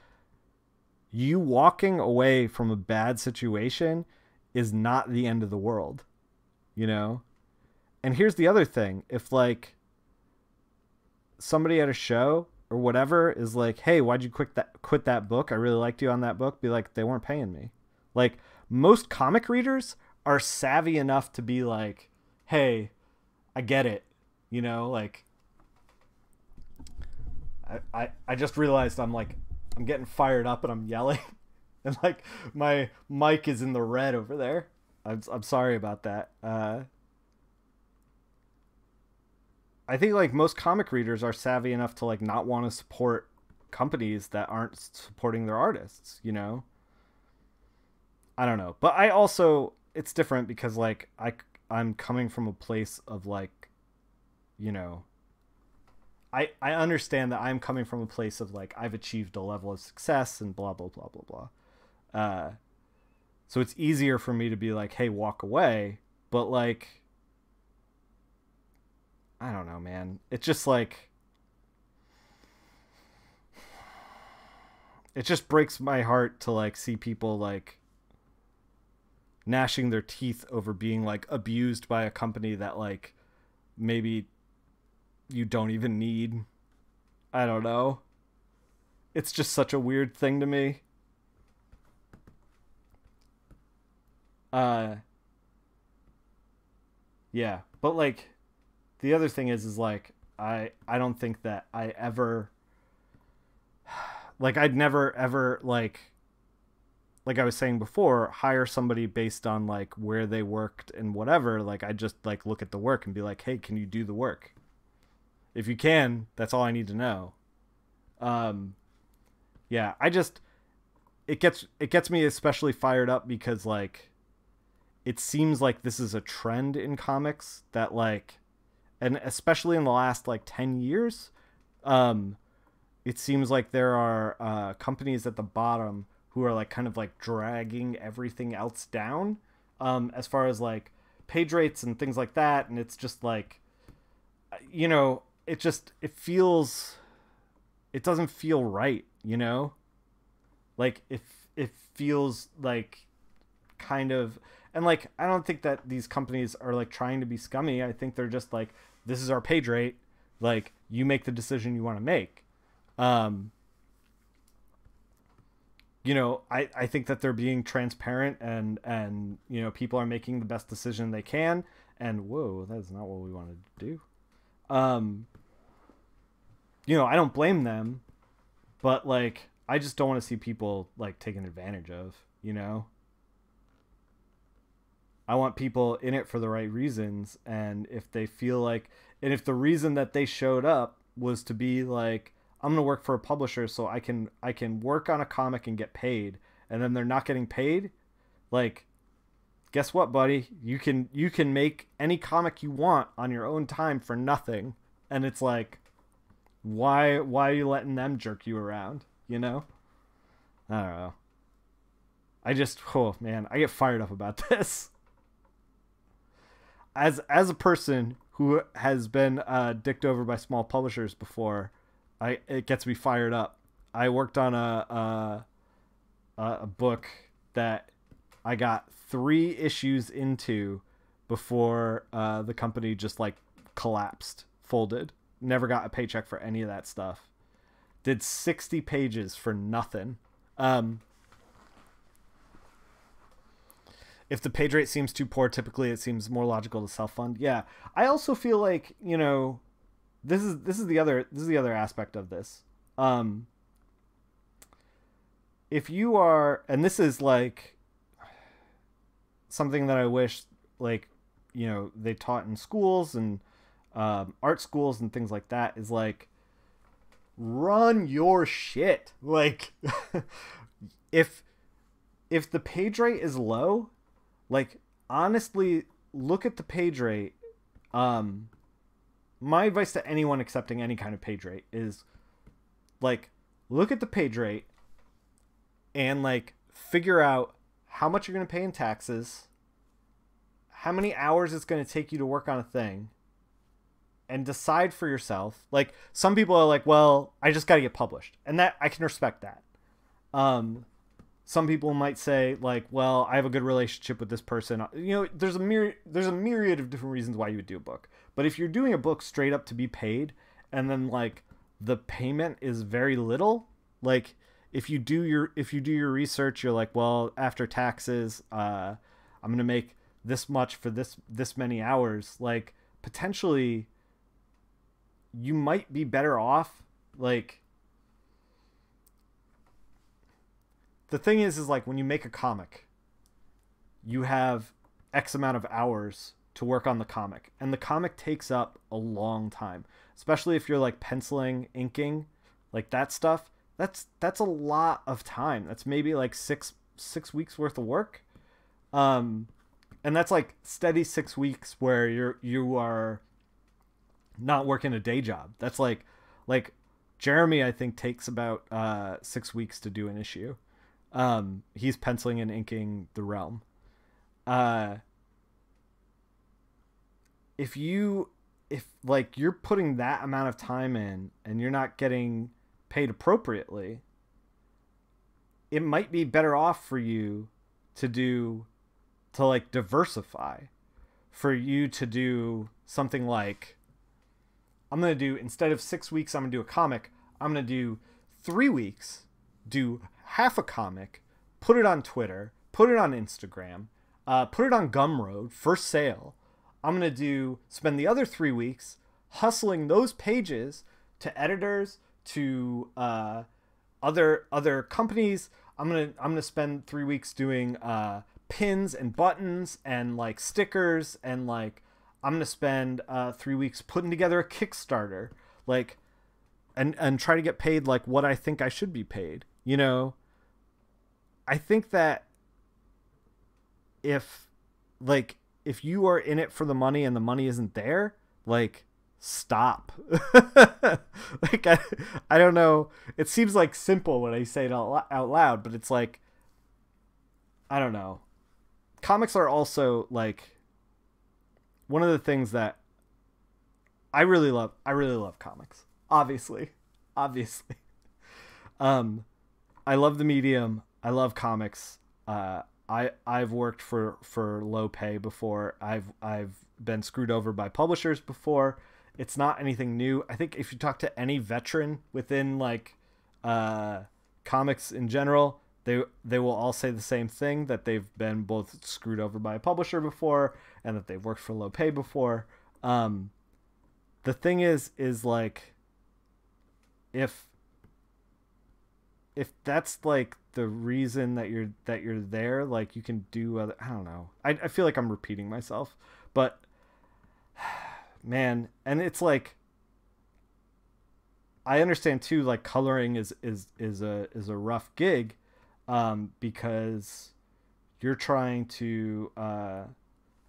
you walking away from a bad situation is not the end of the world, you know? And here's the other thing. If like somebody at a show or whatever is like, "Hey, why'd you quit that book? I really liked you on that book." Be like, "They weren't paying me." Like, most comic readers are savvy enough to be like, "Hey, I get it." You know, like, I just realized I'm getting fired up and I'm yelling and like my mic is in the red over there. I'm sorry about that. I think like most comic readers are savvy enough to like not want to support companies that aren't supporting their artists, you know? I don't know. But I also, it's different because like I'm coming from a place of like, you know, I understand that I'm coming from a place of like, I've achieved a level of success and blah, blah, blah, blah, blah. So it's easier for me to be like, "Hey, walk away." But like, I don't know, man. It's just like, it just breaks my heart to like see people like gnashing their teeth over being like abused by a company that like maybe you don't even need. I don't know. It's just such a weird thing to me. Yeah, but like, the other thing is like, I don't think that I ever, like, I'd never ever like I was saying before, hire somebody based on like where they worked and whatever. Like, I just like look at the work and be like, "Hey, can you do the work? If you can, that's all I need to know." Yeah, it gets me especially fired up because like, it seems like this is a trend in comics that like, and especially in the last like 10 years, it seems like there are companies at the bottom who who are like kind of like dragging everything else down, as far as like page rates and things like that. And it's just like, you know, it doesn't feel right, you know? Like it feels like kind of, and like, I don't think that these companies are like trying to be scummy. I think they're just like, this is our page rate. Like, you make the decision you want to make. You know, I think that they're being transparent, and, you know, people are making the best decision they can. And whoa, that is not what we wanted to do. You know, I don't blame them, but like, I just don't want to see people like taken advantage of, you know? I want people in it for the right reasons. And if they feel like, and if the reason that they showed up was to be like, I'm going to work for a publisher so I can work on a comic and get paid, and then they're not getting paid, like, guess what, buddy? You can make any comic you want on your own time for nothing. And it's like, why are you letting them jerk you around, you know? I don't know. Oh man, I get fired up about this. As a person who has been dicked over by small publishers before, it gets me fired up. I worked on a book that I got 3 issues into before the company just like collapsed, folded. Never got a paycheck for any of that stuff. Did 60 pages for nothing. If the page rate seems too poor, typically it seems more logical to self-fund. Yeah, I also feel like, you know, this is the other aspect of this. If you are, and this is like something that I wish, like, you know, they taught in schools and art schools and things like that, is like, run your shit. Like, if the page rate is low, like, honestly, look at the page rate. My advice to anyone accepting any kind of page rate is, like, look at the page rate and, like, figure out how much you're going to pay in taxes, how many hours it's going to take you to work on a thing, and decide for yourself. Like, some people are like, well, I just got to get published. And that, I can respect that. Some people might say, like, well, I have a good relationship with this person. You know, there's a myriad of different reasons why you would do a book. But if you're doing a book straight up to be paid, and then like the payment is very little, like if you do your research, you're like, well, after taxes, I'm gonna make this much for this many hours. Like, potentially, you might be better off, like. The thing is like, when you make a comic, you have X amount of hours to work on the comic, and the comic takes up a long time, especially if you're like penciling, inking, like that stuff. That's a lot of time. That's maybe like six weeks worth of work. And that's like steady 6 weeks where you are not working a day job. That's like Jeremy, I think, takes about 6 weeks to do an issue. He's penciling and inking The Realm. If like you're putting that amount of time in and you're not getting paid appropriately, it might be better off for you to like diversify, for you to do something like, I'm going to do, instead of 6 weeks, I'm going to do a comic. I'm going to do 3 weeks, do half a comic, put it on Twitter, put it on Instagram, put it on Gumroad for sale. I'm going to spend the other 3 weeks hustling those pages to editors, to other companies. I'm going to spend 3 weeks doing pins and buttons and like stickers, and like I'm going to spend 3 weeks putting together a Kickstarter, like, and try to get paid like what I think I should be paid. You know, I think that if you are in it for the money and the money isn't there, like, stop. Like, I don't know. It seems like simple when I say it out loud, but it's like, I don't know. Comics are also like one of the things that I really love. I really love comics. Obviously. Um, I love the medium. I love comics. I've worked for low pay before. I've been screwed over by publishers before. It's not anything new. I think if you talk to any veteran within like uh, comics in general, they will all say the same thing, that they've been both screwed over by a publisher before and that they've worked for low pay before. Um, the thing is like if that's like the reason that you're there, like you can do other, I don't know. I feel like I'm repeating myself, but man, and it's like I understand too, like coloring is a rough gig, because you're trying to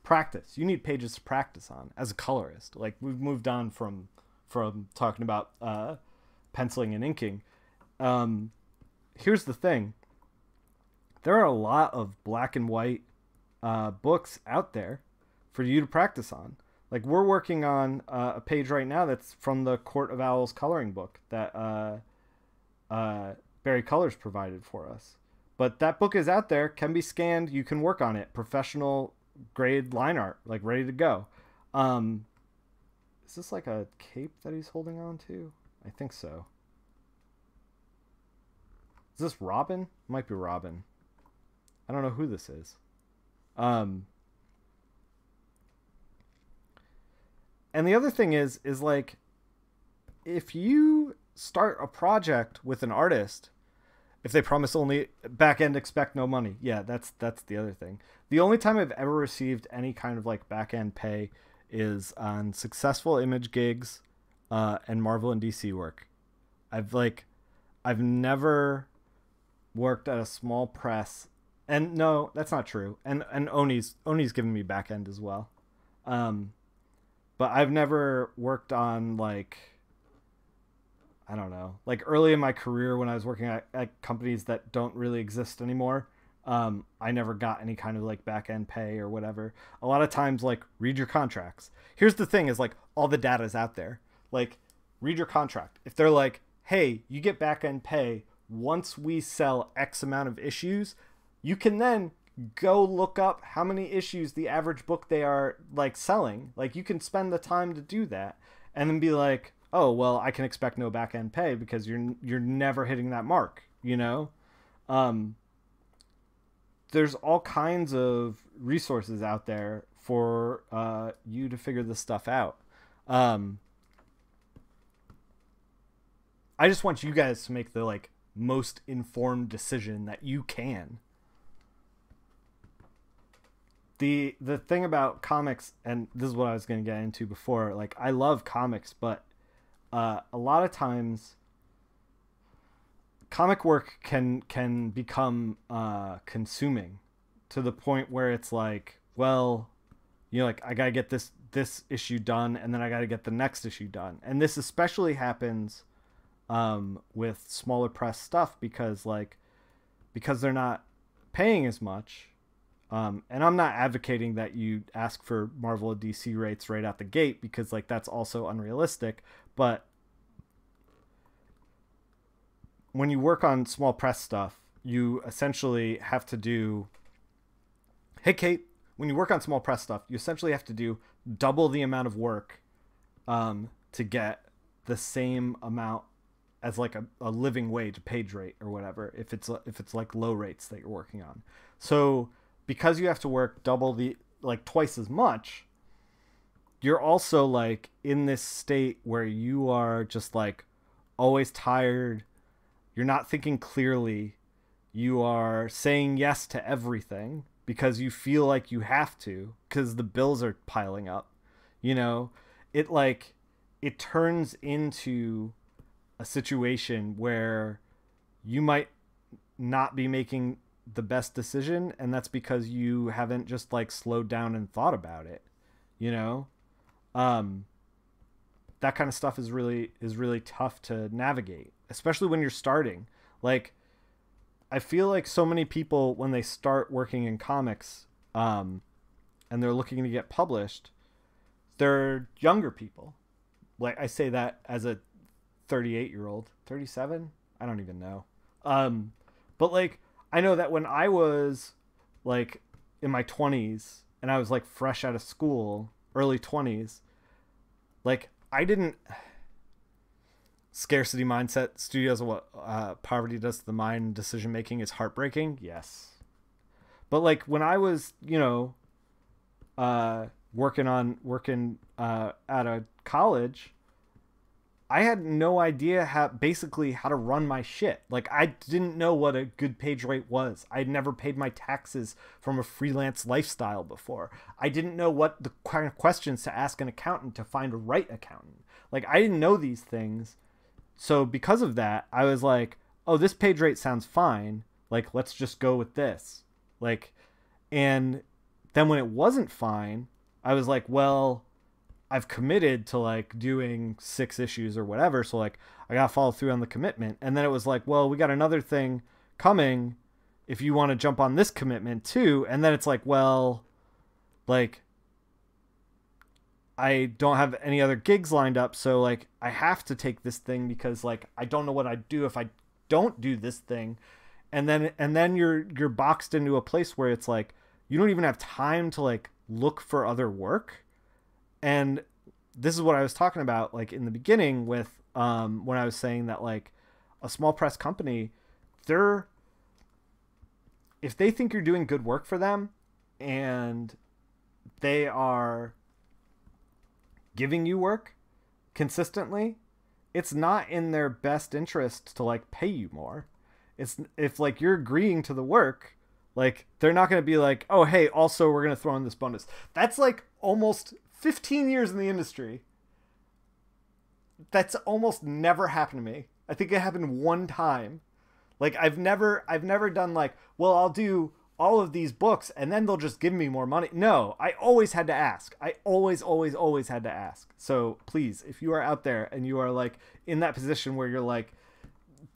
practice. You need pages to practice on as a colorist. Like we've moved on from talking about penciling and inking. Um, Here's the thing: there are a lot of black and white books out there for you to practice on. Like we're working on a page right now that's from the Court of Owls coloring book that Barry Colors provided for us. But that book is out there, can be scanned. You can work on it. Professional grade line art, like ready to go. Um, is this like a cape that he's holding on to? I think so. Is this Robin? Might be Robin. I don't know who this is. Um, and the other thing is like, if you start a project with an artist, if they promise only back end, expect no money. Yeah, that's the other thing. The only time I've ever received any kind of like back end pay is on successful image gigs, and Marvel and DC work. I've like, I've never worked at a small press, and no, that's not true. And Oni's given me back end as well. Um, but I've never worked on like, I don't know, like early in my career when I was working at companies that don't really exist anymore. I never got any kind of like back end pay or whatever. A lot of times, like, read your contracts. Here's the thing: is like all the data is out there. Like, read your contract. If they're like, hey, you get back end pay once we sell X amount of issues, you can then go look up how many issues the average book they are like selling. Like you can spend the time to do that and then be like, oh, well, I can expect no back end pay because you're never hitting that mark, you know? Um, there's all kinds of resources out there for you to figure this stuff out. Um, I just want you guys to make the like most informed decision that you can. The thing about comics, and this is what I was going to get into before, like I love comics, but a lot of times comic work can become consuming to the point where it's like, well, you know, like I gotta get this issue done, and then I gotta get the next issue done, and this especially happens with smaller press stuff because they're not paying as much. And I'm not advocating that you ask for Marvel and DC rates right out the gate, because like that's also unrealistic. But when you work on small press stuff, you essentially have to do, hey Kate, when you work on small press stuff, you essentially have to do double the amount of work to get the same amount as like a living wage, a page rate or whatever, if it's like low rates that you're working on. So because you have to work double the, like twice as much, you're also like in this state where you are just like always tired. You're not thinking clearly. You are saying yes to everything because you feel like you have to, because the bills are piling up. You know, it like, it turns into a situation where you might not be making the best decision, and that's because you haven't just like slowed down and thought about it, you know. That kind of stuff is really tough to navigate, especially when you're starting. Like I feel like so many people when they start working in comics, and they're looking to get published, they're younger people. Like I say that as a 38-year-old, 37, I don't even know. But like I know that when I was like in my 20s and I was like fresh out of school, early 20s, like I didn't scarcity mindset studios, what poverty does to the mind, decision making is heartbreaking. Yes. But like when I was, working out of college, I had no idea how to run my shit. Like I didn't know what a good page rate was. I'd never paid my taxes from a freelance lifestyle before. I didn't know what the kind of questions to ask an accountant to find a right accountant. Like I didn't know these things. So because of that, I was like, oh, this page rate sounds fine. Like, let's just go with this. Like, and then when it wasn't fine, I was like, well, I've committed to like doing 6 issues or whatever. So like I got to follow through on the commitment. And then it was like, well, we got another thing coming if you want to jump on this commitment too. And then it's like, well, like I don't have any other gigs lined up. So like I have to take this thing because like, I don't know what I'd do if I don't do this thing. And then you're boxed into a place where it's like, you don't even have time to like look for other work. And this is what I was talking about, like in the beginning with, when I was saying that like a small press company, if they think you're doing good work for them and they are giving you work consistently, it's not in their best interest to like pay you more. If like you're agreeing to the work, like they're not going to be like, oh, hey, also we're going to throw in this bonus. That's like almost 15 years in the industry. That's almost never happened to me. I think it happened one time. Like I've never done like, well, I'll do all of these books and then they'll just give me more money. No, I always had to ask. I always had to ask. So please, if you are out there and you are like in that position where you're like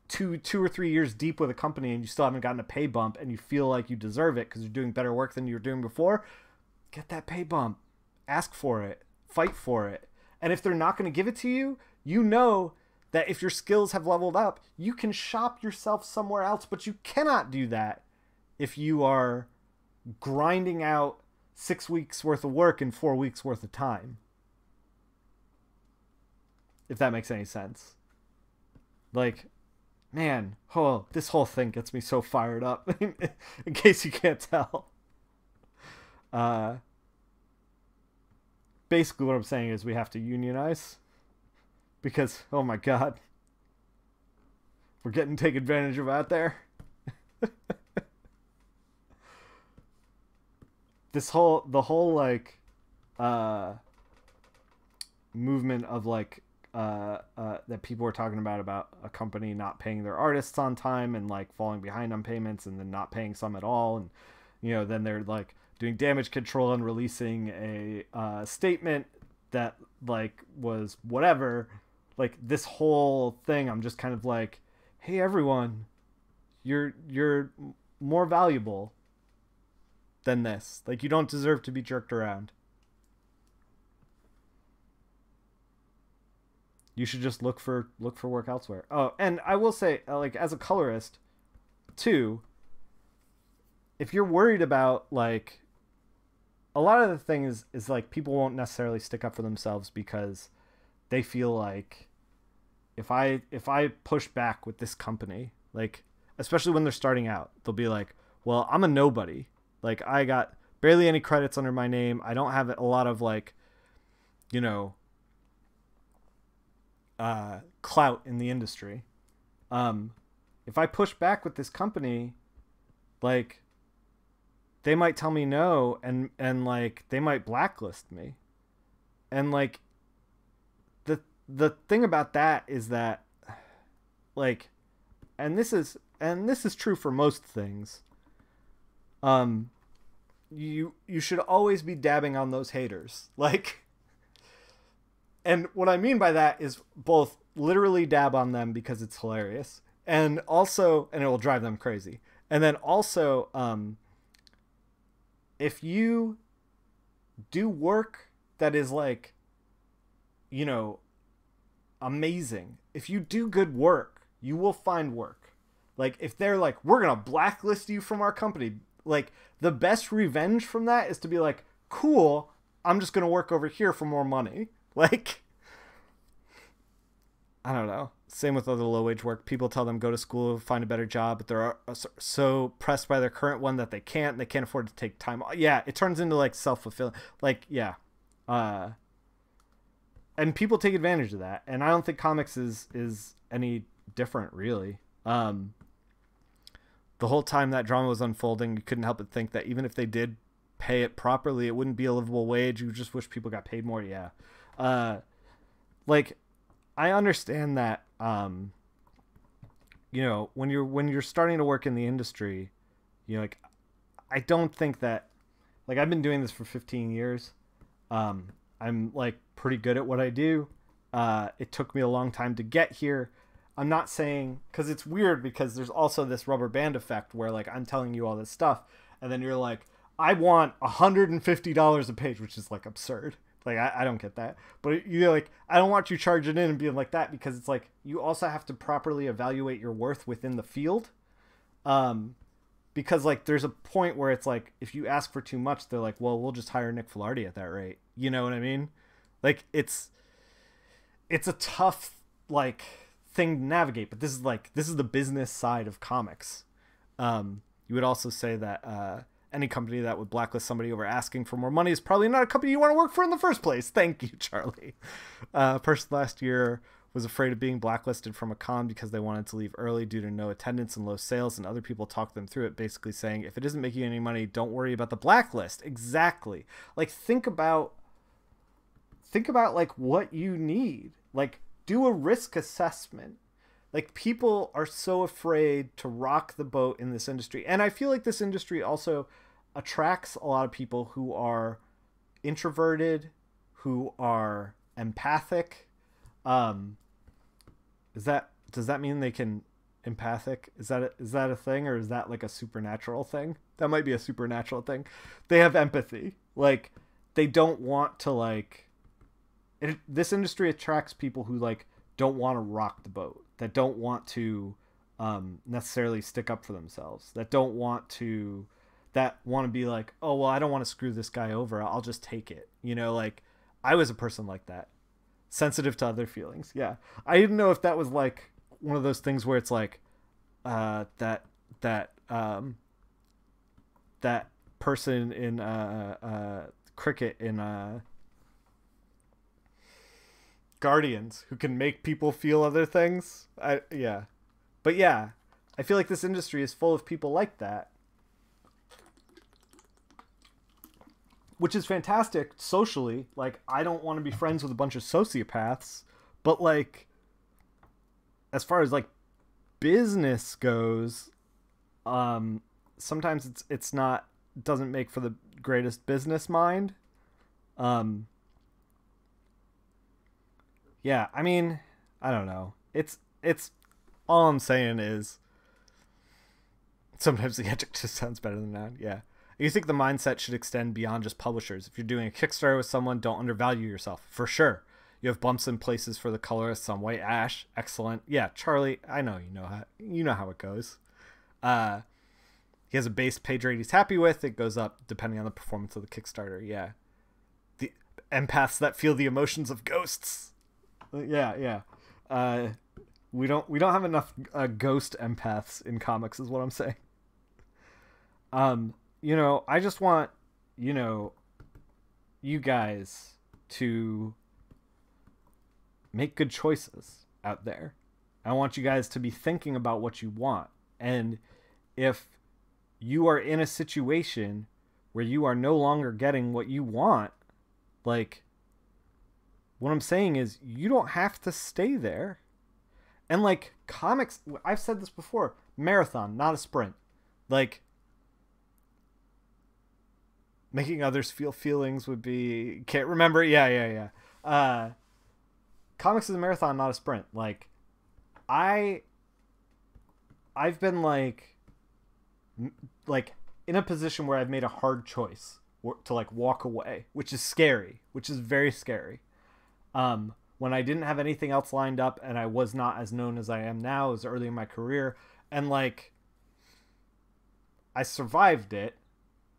two or 3 years deep with a company and you still haven't gotten a pay bump and you feel like you deserve it because you're doing better work than you were doing before, get that pay bump. Ask for it. Fight for it. And if they're not going to give it to you, you know that if your skills have leveled up, you can shop yourself somewhere else, but you cannot do that if you are grinding out 6 weeks worth of work in 4 weeks worth of time. If that makes any sense. Like, man, this whole thing gets me so fired up. In case you can't tell. Basically what I'm saying is we have to unionize. Because, oh my God, we're getting taken advantage of out there. The whole like movement of like that people were talking about a company not paying their artists on time and like falling behind on payments and then not paying some at all, and then they're like doing damage control and releasing a statement that like was whatever. Like this whole thing, I'm just kind of like, hey everyone, you're more valuable than this. Like you don't deserve to be jerked around. You should just look for work elsewhere. Oh, and I will say, like as a colorist, too, if you're worried about like a lot of the things is like people won't necessarily stick up for themselves because they feel like if I push back with this company, like especially when they're starting out, they'll be like, well, I'm a nobody. Like I got barely any credits under my name. I don't have a lot of like, clout in the industry. If I push back with this company, like they might tell me no and like they might blacklist me. And like the thing about that is that like and this is true for most things. You should always be dabbing on those haters. Like, and what I mean by that is both literally dab on them because it's hilarious And also, and it will drive them crazy. And then also, if you do work that is like, you know, amazing, if you do good work, you will find work. Like, if they're like, we're gonna blacklist you from our company, like, the best revenge from that is to be like, cool, I'm just gonna work over here for more money. Like, I don't know. Same with other low wage work. People tell them go to school, find a better job, but they're so pressed by their current one that they can't afford to take time off. Yeah, it turns into like self-fulfilling. Like, yeah. And people take advantage of that. And I don't think comics is any different, really. The whole time that drama was unfolding, you couldn't help but think that even if they did pay it properly, it wouldn't be a livable wage. You just wish people got paid more. Yeah. Like, I understand that, you know, when you're starting to work in the industry, you know, like, I don't think that, like, I've been doing this for 15 years. I'm like pretty good at what I do. It took me a long time to get here. I'm not saying, because it's weird, because there's also this rubber band effect where, like, I'm telling you all this stuff and then you're like, I want $150 a page, which is like absurd. Like, I don't get that. But you're like, I don't want you charging in and being like that, because it's like, you also have to properly evaluate your worth within the field. Because, like, there's a point where it's like, if you ask for too much, they're like, well, we'll just hire Nick Filardi at that rate. You know what I mean? Like, it's a tough, like, thing to navigate, but this is the business side of comics. You would also say that any company that would blacklist somebody over asking for more money is probably not a company you want to work for in the first place. Thank you, Charlie. A person last year was afraid of being blacklisted from a con because they wanted to leave early due to no attendance and low sales, and other people talked them through it, basically saying, if it isn't making any money, don't worry about the blacklist. Exactly. Like, think about like what you need. Like, do a risk assessment. Like, people are so afraid to rock the boat in this industry. And I feel like this industry also attracts a lot of people who are introverted, who are empathic. Does that mean they can empathic? Is that a thing, or is that like a supernatural thing? That might be a supernatural thing. They have empathy. Like, they don't want to, like, this industry attracts people who, like, don't want to rock the boat, that don't want to necessarily stick up for themselves, that want to be like, oh, well, I don't want to screw this guy over, I'll just take it. You know, like, I was a person like that, sensitive to other feelings. Yeah, I didn't know if that was like one of those things where it's like that person in cricket in Guardians who can make people feel other things. Yeah. But yeah, I feel like this industry is full of people like that, which is fantastic socially. Like, I don't want to be friends with a bunch of sociopaths, but, like, as far as, like, business goes, sometimes it's not, doesn't make for the greatest business mind. Yeah, I mean, I don't know. It's all I'm saying is sometimes the adjective sounds better than that. Yeah. You think the mindset should extend beyond just publishers. If you're doing a Kickstarter with someone, don't undervalue yourself. For sure. You have bumps in places for the colorists on White Ash. Excellent. Yeah, Charlie, I know you know how it goes. He has a base page rate he's happy with. It goes up depending on the performance of the Kickstarter. Yeah. The empaths that feel the emotions of ghosts. Yeah. We don't have enough ghost empaths in comics, is what I'm saying. You know, I just want, you know, you guys to make good choices out there. I want you guys to be thinking about what you want. And if you are in a situation where you are no longer getting what you want, like, what I'm saying is, you don't have to stay there. And, like, comics, I've said this before, marathon, not a sprint. Like, making others feel feelings would be, can't remember. Yeah. Comics is a marathon, not a sprint. Like, I I've been like in a position where I've made a hard choice to like walk away, which is scary, which is very scary. When I didn't have anything else lined up and I was not as known as I am now, as early in my career, and like I survived it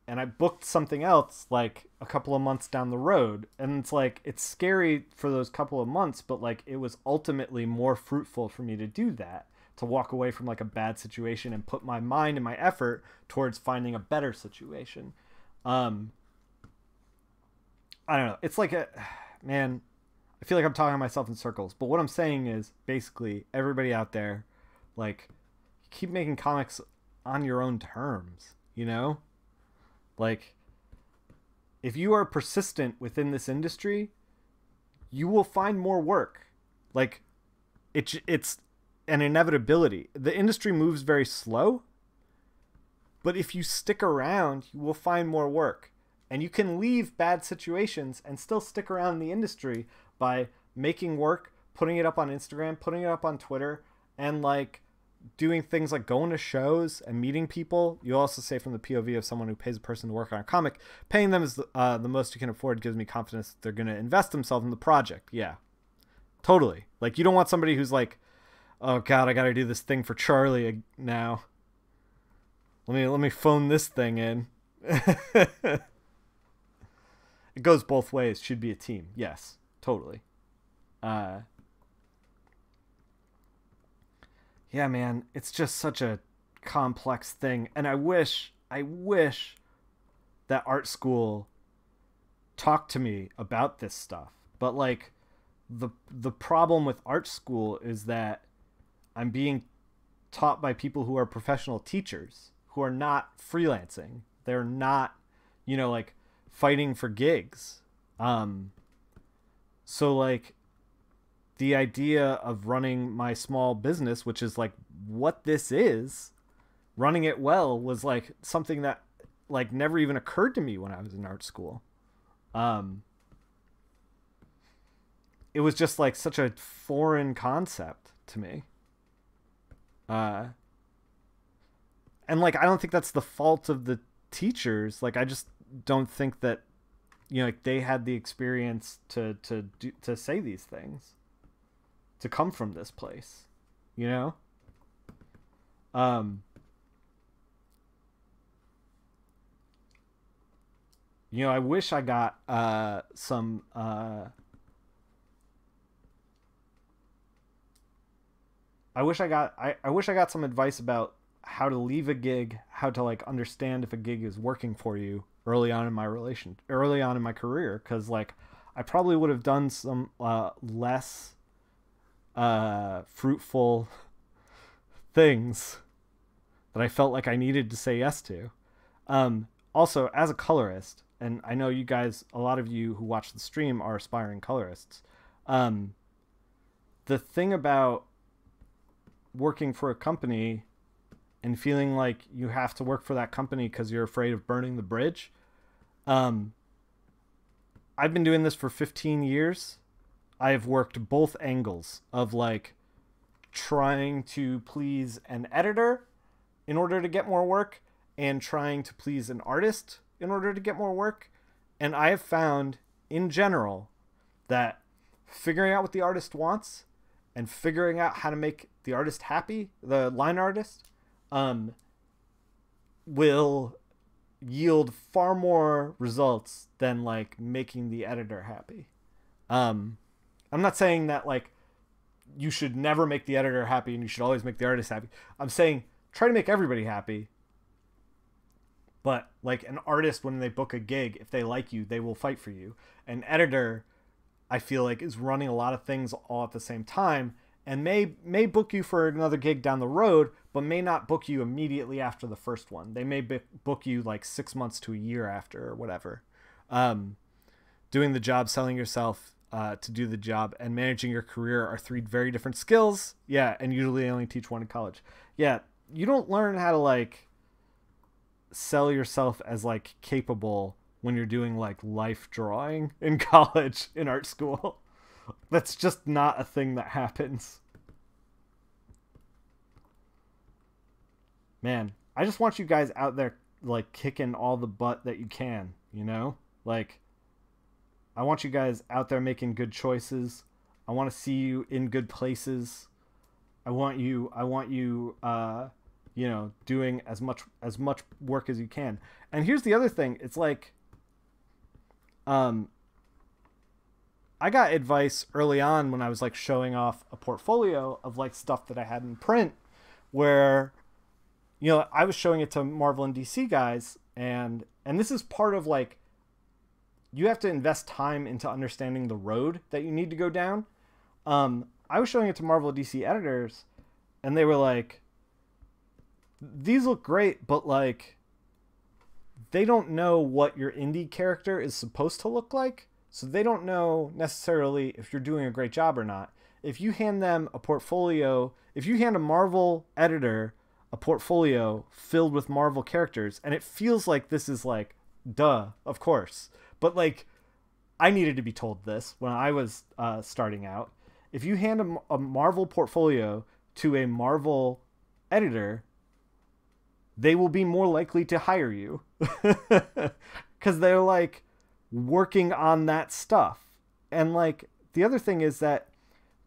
and I booked something else like a couple of months down the road, and it's like it's scary for those couple of months, but like it was ultimately more fruitful for me to do that, to walk away from like a bad situation and put my mind and my effort towards finding a better situation. I don't know. It's like man, I feel like I'm talking to myself in circles, but what I'm saying is basically everybody out there, like, keep making comics on your own terms, you know? Like, if you are persistent within this industry, you will find more work. Like, it's an inevitability. The industry moves very slow, but if you stick around, you will find more work. And you can leave bad situations and still stick around in the industry by making work, putting it up on Instagram, putting it up on Twitter, and like doing things like going to shows and meeting people. You also say, from the POV of someone who pays a person to work on a comic, paying them is the most you can afford gives me confidence that they're going to invest themselves in the project. Yeah, totally. Like, you don't want somebody who's like, oh God, I got to do this thing for Charlie now. Let me phone this thing in. It goes both ways. Should be a team. Yes, totally. Yeah, man, it's just such a complex thing. And I wish that art school talked to me about this stuff. But like the problem with art school is that I'm being taught by people who are professional teachers, who are not freelancing. They're not, like, fighting for gigs. So like the idea of running my small business, which is like what this is, running it well, was like something that like never even occurred to me when I was in art school. It was just like such a foreign concept to me. And like, I don't think that's the fault of the teachers. Like, I just don't think that, like, they had the experience to say these things, to come from this place, I wish I got some I wish I got some advice about how to leave a gig, how to like understand if a gig is working for you early on in my career, because like I probably would have done some less fruitful things that I felt like I needed to say yes to. Also, as a colorist, and I know you guys, a lot of you who watch the stream are aspiring colorists, the thing about working for a company and feeling like you have to work for that company because you're afraid of burning the bridge. I've been doing this for 15 years. I have worked both angles of like trying to please an editor in order to get more work and trying to please an artist in order to get more work. And I have found in general that figuring out what the artist wants and figuring out how to make the artist happy, the line artist, will yield far more results than like making the editor happy. I'm not saying that like you should never make the editor happy and you should always make the artist happy. I'm saying try to make everybody happy. But like an artist, when they book a gig, if they like you, they will fight for you. An editor, I feel like, is running a lot of things all at the same time and may book you for another gig down the road, but may not book you immediately after the first one. They may book you like 6 months to a year after or whatever. Doing the job, selling yourself to do the job, and managing your career are 3 very different skills. Yeah, and usually they only teach one in college. Yeah, you don't learn how to like sell yourself as like capable when you're doing like life drawing in college, in art school. That's just not a thing that happens. man, I just want you guys out there like kicking all the butt that you can, you know? Like I want you guys out there making good choices. I want to see you in good places. I want you you know, doing as much work as you can. And here's the other thing. It's like I got advice early on when I was like showing off a portfolio of like stuff that I had in print where you know, I was showing it to Marvel and DC guys and this is part of like you have to invest time into understanding the road that you need to go down. I was showing it to Marvel and DC editors and they were like, these look great, but like they don't know what your indie character is supposed to look like. So they don't know necessarily if you're doing a great job or not. If you hand them a portfolio, if you hand a Marvel editor a portfolio filled with Marvel characters, and it feels like this is like, duh, of course. But like, I needed to be told this when I was starting out. If you hand a Marvel portfolio to a Marvel editor, they will be more likely to hire you. Because they're like working on that stuff. And like, the other thing is that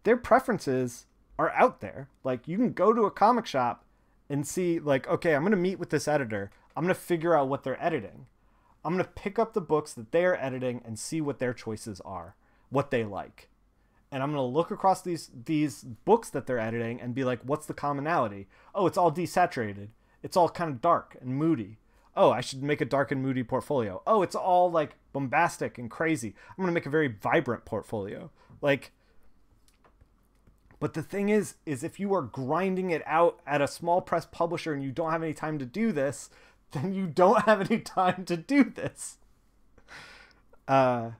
their preferences are out there. Like, you can go to a comic shop and see like, okay, I'm going to meet with this editor. I'm going to figure out what they're editing. I'm going to pick up the books that they're editing and see what their choices are, what they like. And I'm going to look across these books that they're editing and be like, what's the commonality? Oh, it's all desaturated. It's all kind of dark and moody. Oh, I should make a dark and moody portfolio. Oh, it's all like bombastic and crazy. I'm going to make a very vibrant portfolio. Like, but the thing is if you are grinding it out at a small press publisher and you don't have any time to do this, then you don't have any time to do this. And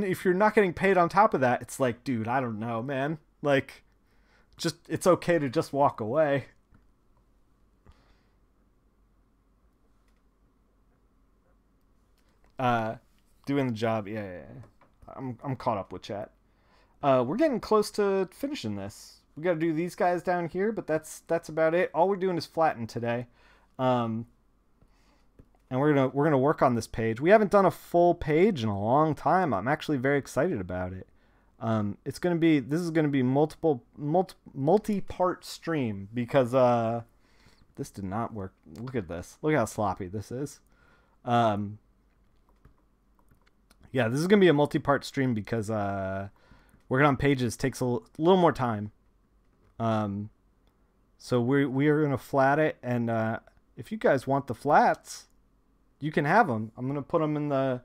if you're not getting paid on top of that, it's like, dude, I don't know, man. Like, just, it's okay to just walk away. Doing the job. Yeah. I'm caught up with chat. We're getting close to finishing this. We got to do these guys down here, but that's about it. All we're doing is flatten today. And we're gonna work on this page. We haven't done a full page in a long time. I'm actually very excited about it. This is gonna be multi-part stream because this did not work. Look at this. Look how sloppy this is. Yeah, this is gonna be a multi-part stream because working on pages takes a little more time. So we are gonna flat it, and if you guys want the flats, you can have them. I'm gonna put them in the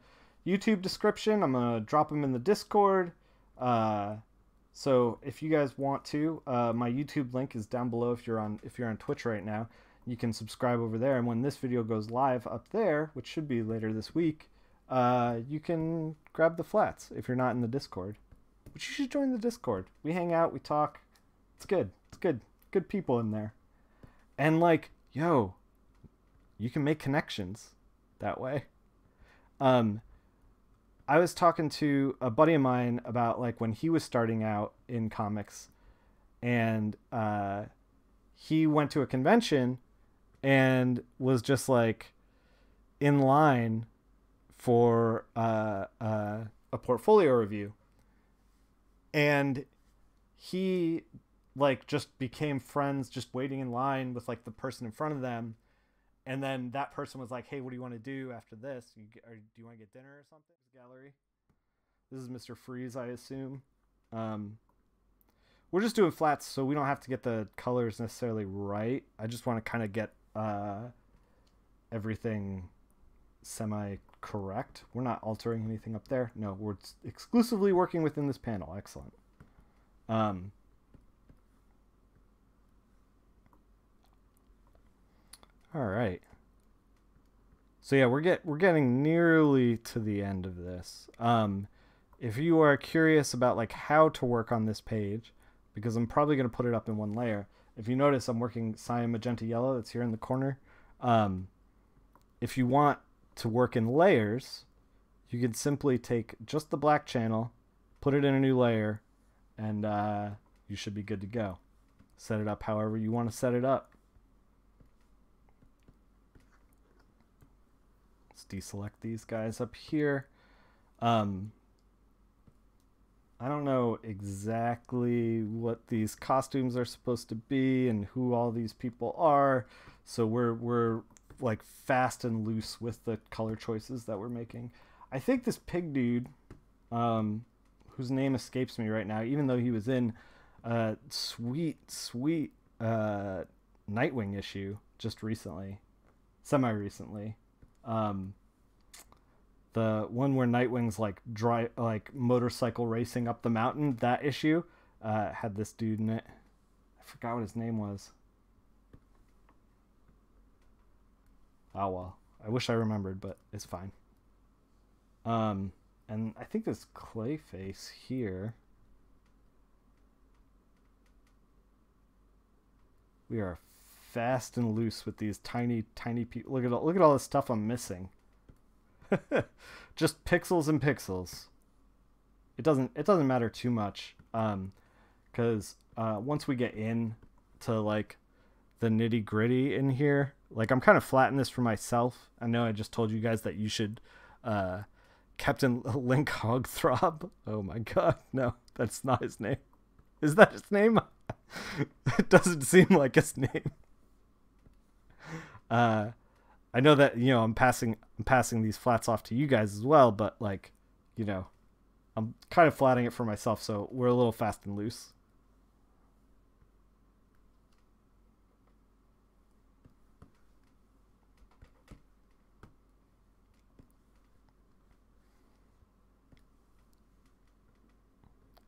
YouTube description. I'm gonna drop them in the Discord. So if you guys want to, my YouTube link is down below. If you're on Twitch right now, you can subscribe over there. And when this video goes live up there, which should be later this week, you can grab the flats if you're not in the Discord. Which you should join the Discord. We hang out, we talk. It's good. It's good. Good people in there. And like, yo, you can make connections that way. I was talking to a buddy of mine about like when he was starting out in comics, and he went to a convention and was just like in line for a portfolio review, and he like just became friends just waiting in line with like the person in front of them. And then that person was like, hey, what do you want to do after this? Do you want to get dinner or something? Gallery. This is Mr. Freeze, I assume. We're just doing flats, so we don't have to get the colors necessarily right. I just want to kind of get everything semi-correct. We're not altering anything up there. No, we're exclusively working within this panel. Excellent. All right. So yeah, we're getting nearly to the end of this. If you are curious about like how to work on this page, because I'm probably going to put it up in one layer. If you notice, I'm working cyan, magenta, yellow. That's here in the corner. If you want to work in layers, you can simply take just the black channel, put it in a new layer, and you should be good to go. Set it up however you want to set it up. Let's deselect these guys up here. I don't know exactly what these costumes are supposed to be and who all these people are. So we're like fast and loose with the color choices that we're making. I think this pig dude, whose name escapes me right now, even though he was in a sweet Nightwing issue just recently, semi-recently. The one where Nightwing's like motorcycle racing up the mountain, that issue had this dude in it. I forgot what his name was. Oh well, I wish I remembered, but it's fine. And I think this Clayface here. We are fast and loose with these tiny people. Look at all the stuff I'm missing. Just pixels and pixels. It doesn't matter too much, because once we get in to like the nitty gritty in here, like I'm kind of flattening this for myself. I know I just told you guys that you should Captain Link Hogthrob. Oh my god, no, that's not his name. Is that his name? It doesn't seem like his name. I know that, you know, I'm passing these flats off to you guys as well, but like, you know, I'm kind of flatting it for myself, so we're a little fast and loose.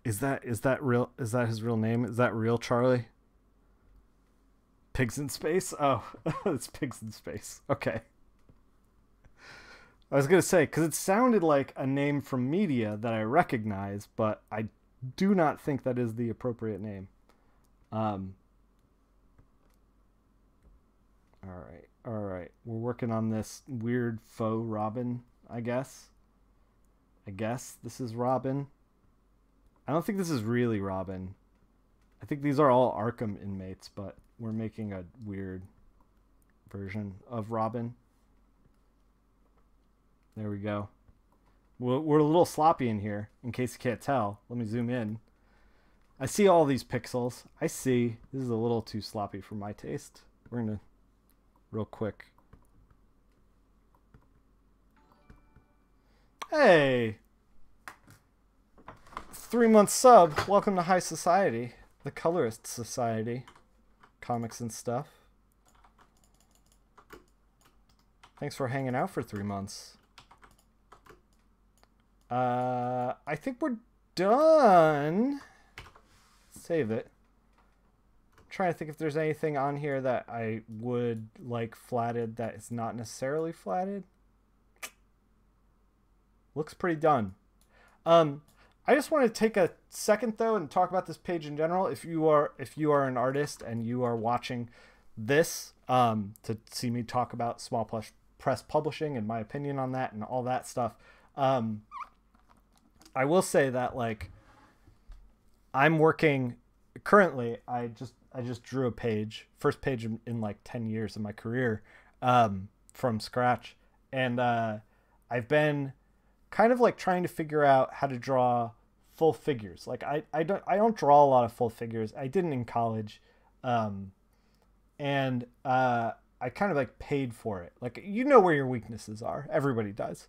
Is that real? Is that his real name? Is that real, Charlie? Pigs in Space? Oh, it's Pigs in Space. Okay. I was going to say, because it sounded like a name from media that I recognize, but I do not think that is the appropriate name. All right. We're working on this weird faux Robin, I guess. This is Robin. I don't think this is really Robin. I think these are all Arkham inmates, but we're making a weird version of Robin. There we go. We're a little sloppy in here, in case you can't tell. Let me zoom in. I see all these pixels. I see. This is a little too sloppy for my taste. We're going to, real quick. Hey! 3-month sub. Welcome to High Society. The Colorist Society. Comics and stuff. Thanks for hanging out for 3 months. I think we're done. Save it. I'm trying to think if there's anything on here that I would like flatted that is not necessarily flatted. Looks pretty done. I just want to take a second though and talk about this page in general. If you are an artist and you are watching this to see me talk about small press publishing and my opinion on that and all that stuff, I will say that like I'm working currently. I just drew a page, first page in like 10 years of my career, from scratch, and I've been kind of like trying to figure out how to draw full figures. Like I don't draw a lot of full figures. I didn't in college, and I kind of like paid for it. Like, you know where your weaknesses are. Everybody does.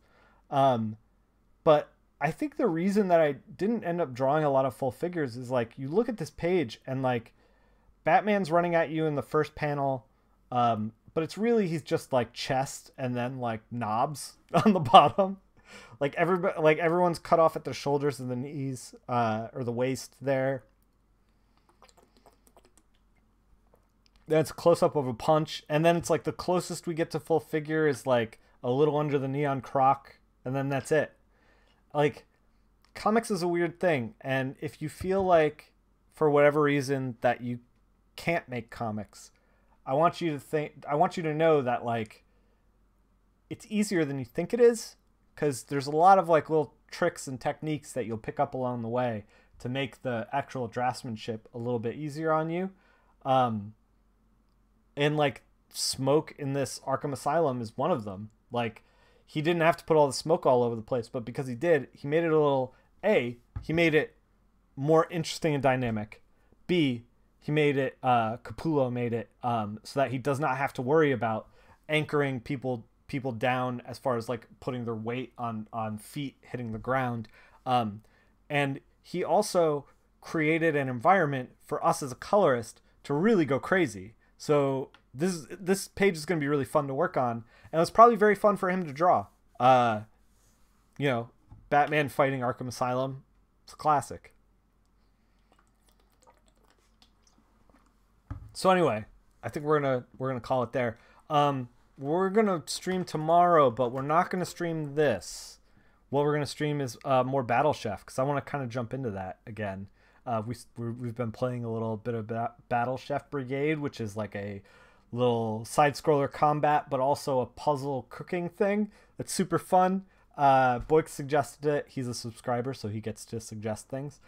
But I think the reason that I didn't end up drawing a lot of full figures is like, you look at this page and like Batman's running at you in the first panel, but it's really, he's just like chest and then like knobs on the bottom. Like everyone's cut off at the shoulders and the knees, or the waist there. Then it's a close up of a punch, and then it's like the closest we get to full figure is like a little under the knee on Croc, and then that's it. Like, comics is a weird thing, and if you feel like for whatever reason that you can't make comics, I want you to know that like it's easier than you think it is, because there's a lot of like little tricks and techniques that you'll pick up along the way to make the actual draftsmanship a little bit easier on you. And like Smoke in this Arkham Asylum is one of them. Like, he didn't have to put all the smoke all over the place, but because he did, he made it a little, A, he made it more interesting and dynamic. B, he made it, Capullo made it so that he does not have to worry about anchoring people down as far as like putting their weight on feet hitting the ground. And he also created an environment for us as a colorist to really go crazy. So this page is going to be really fun to work on, and it's probably very fun for him to draw. You know, Batman fighting Arkham Asylum, it's a classic. So anyway, I think we're gonna call it there. We're gonna stream tomorrow, but we're not gonna stream this. What we're gonna stream is more Battle Chef, because I want to kind of jump into that again. We've been playing a little bit of Battle Chef Brigade, which is like a little side scroller combat, but also a puzzle cooking thing. It's super fun. Boyk suggested it. He's a subscriber, so he gets to suggest things.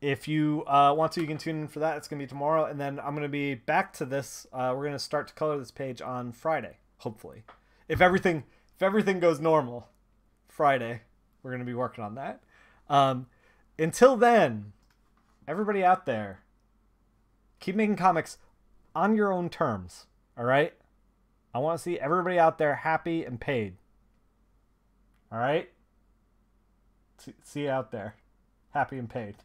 If you want to, you can tune in for that. It's going to be tomorrow. And then I'm going to be back to this. We're going to start to color this page on Friday, hopefully. If everything goes normal, Friday, we're going to be working on that. Until then, everybody out there, keep making comics on your own terms, all right? I want to see everybody out there happy and paid. All right? See you out there. Happy and paid.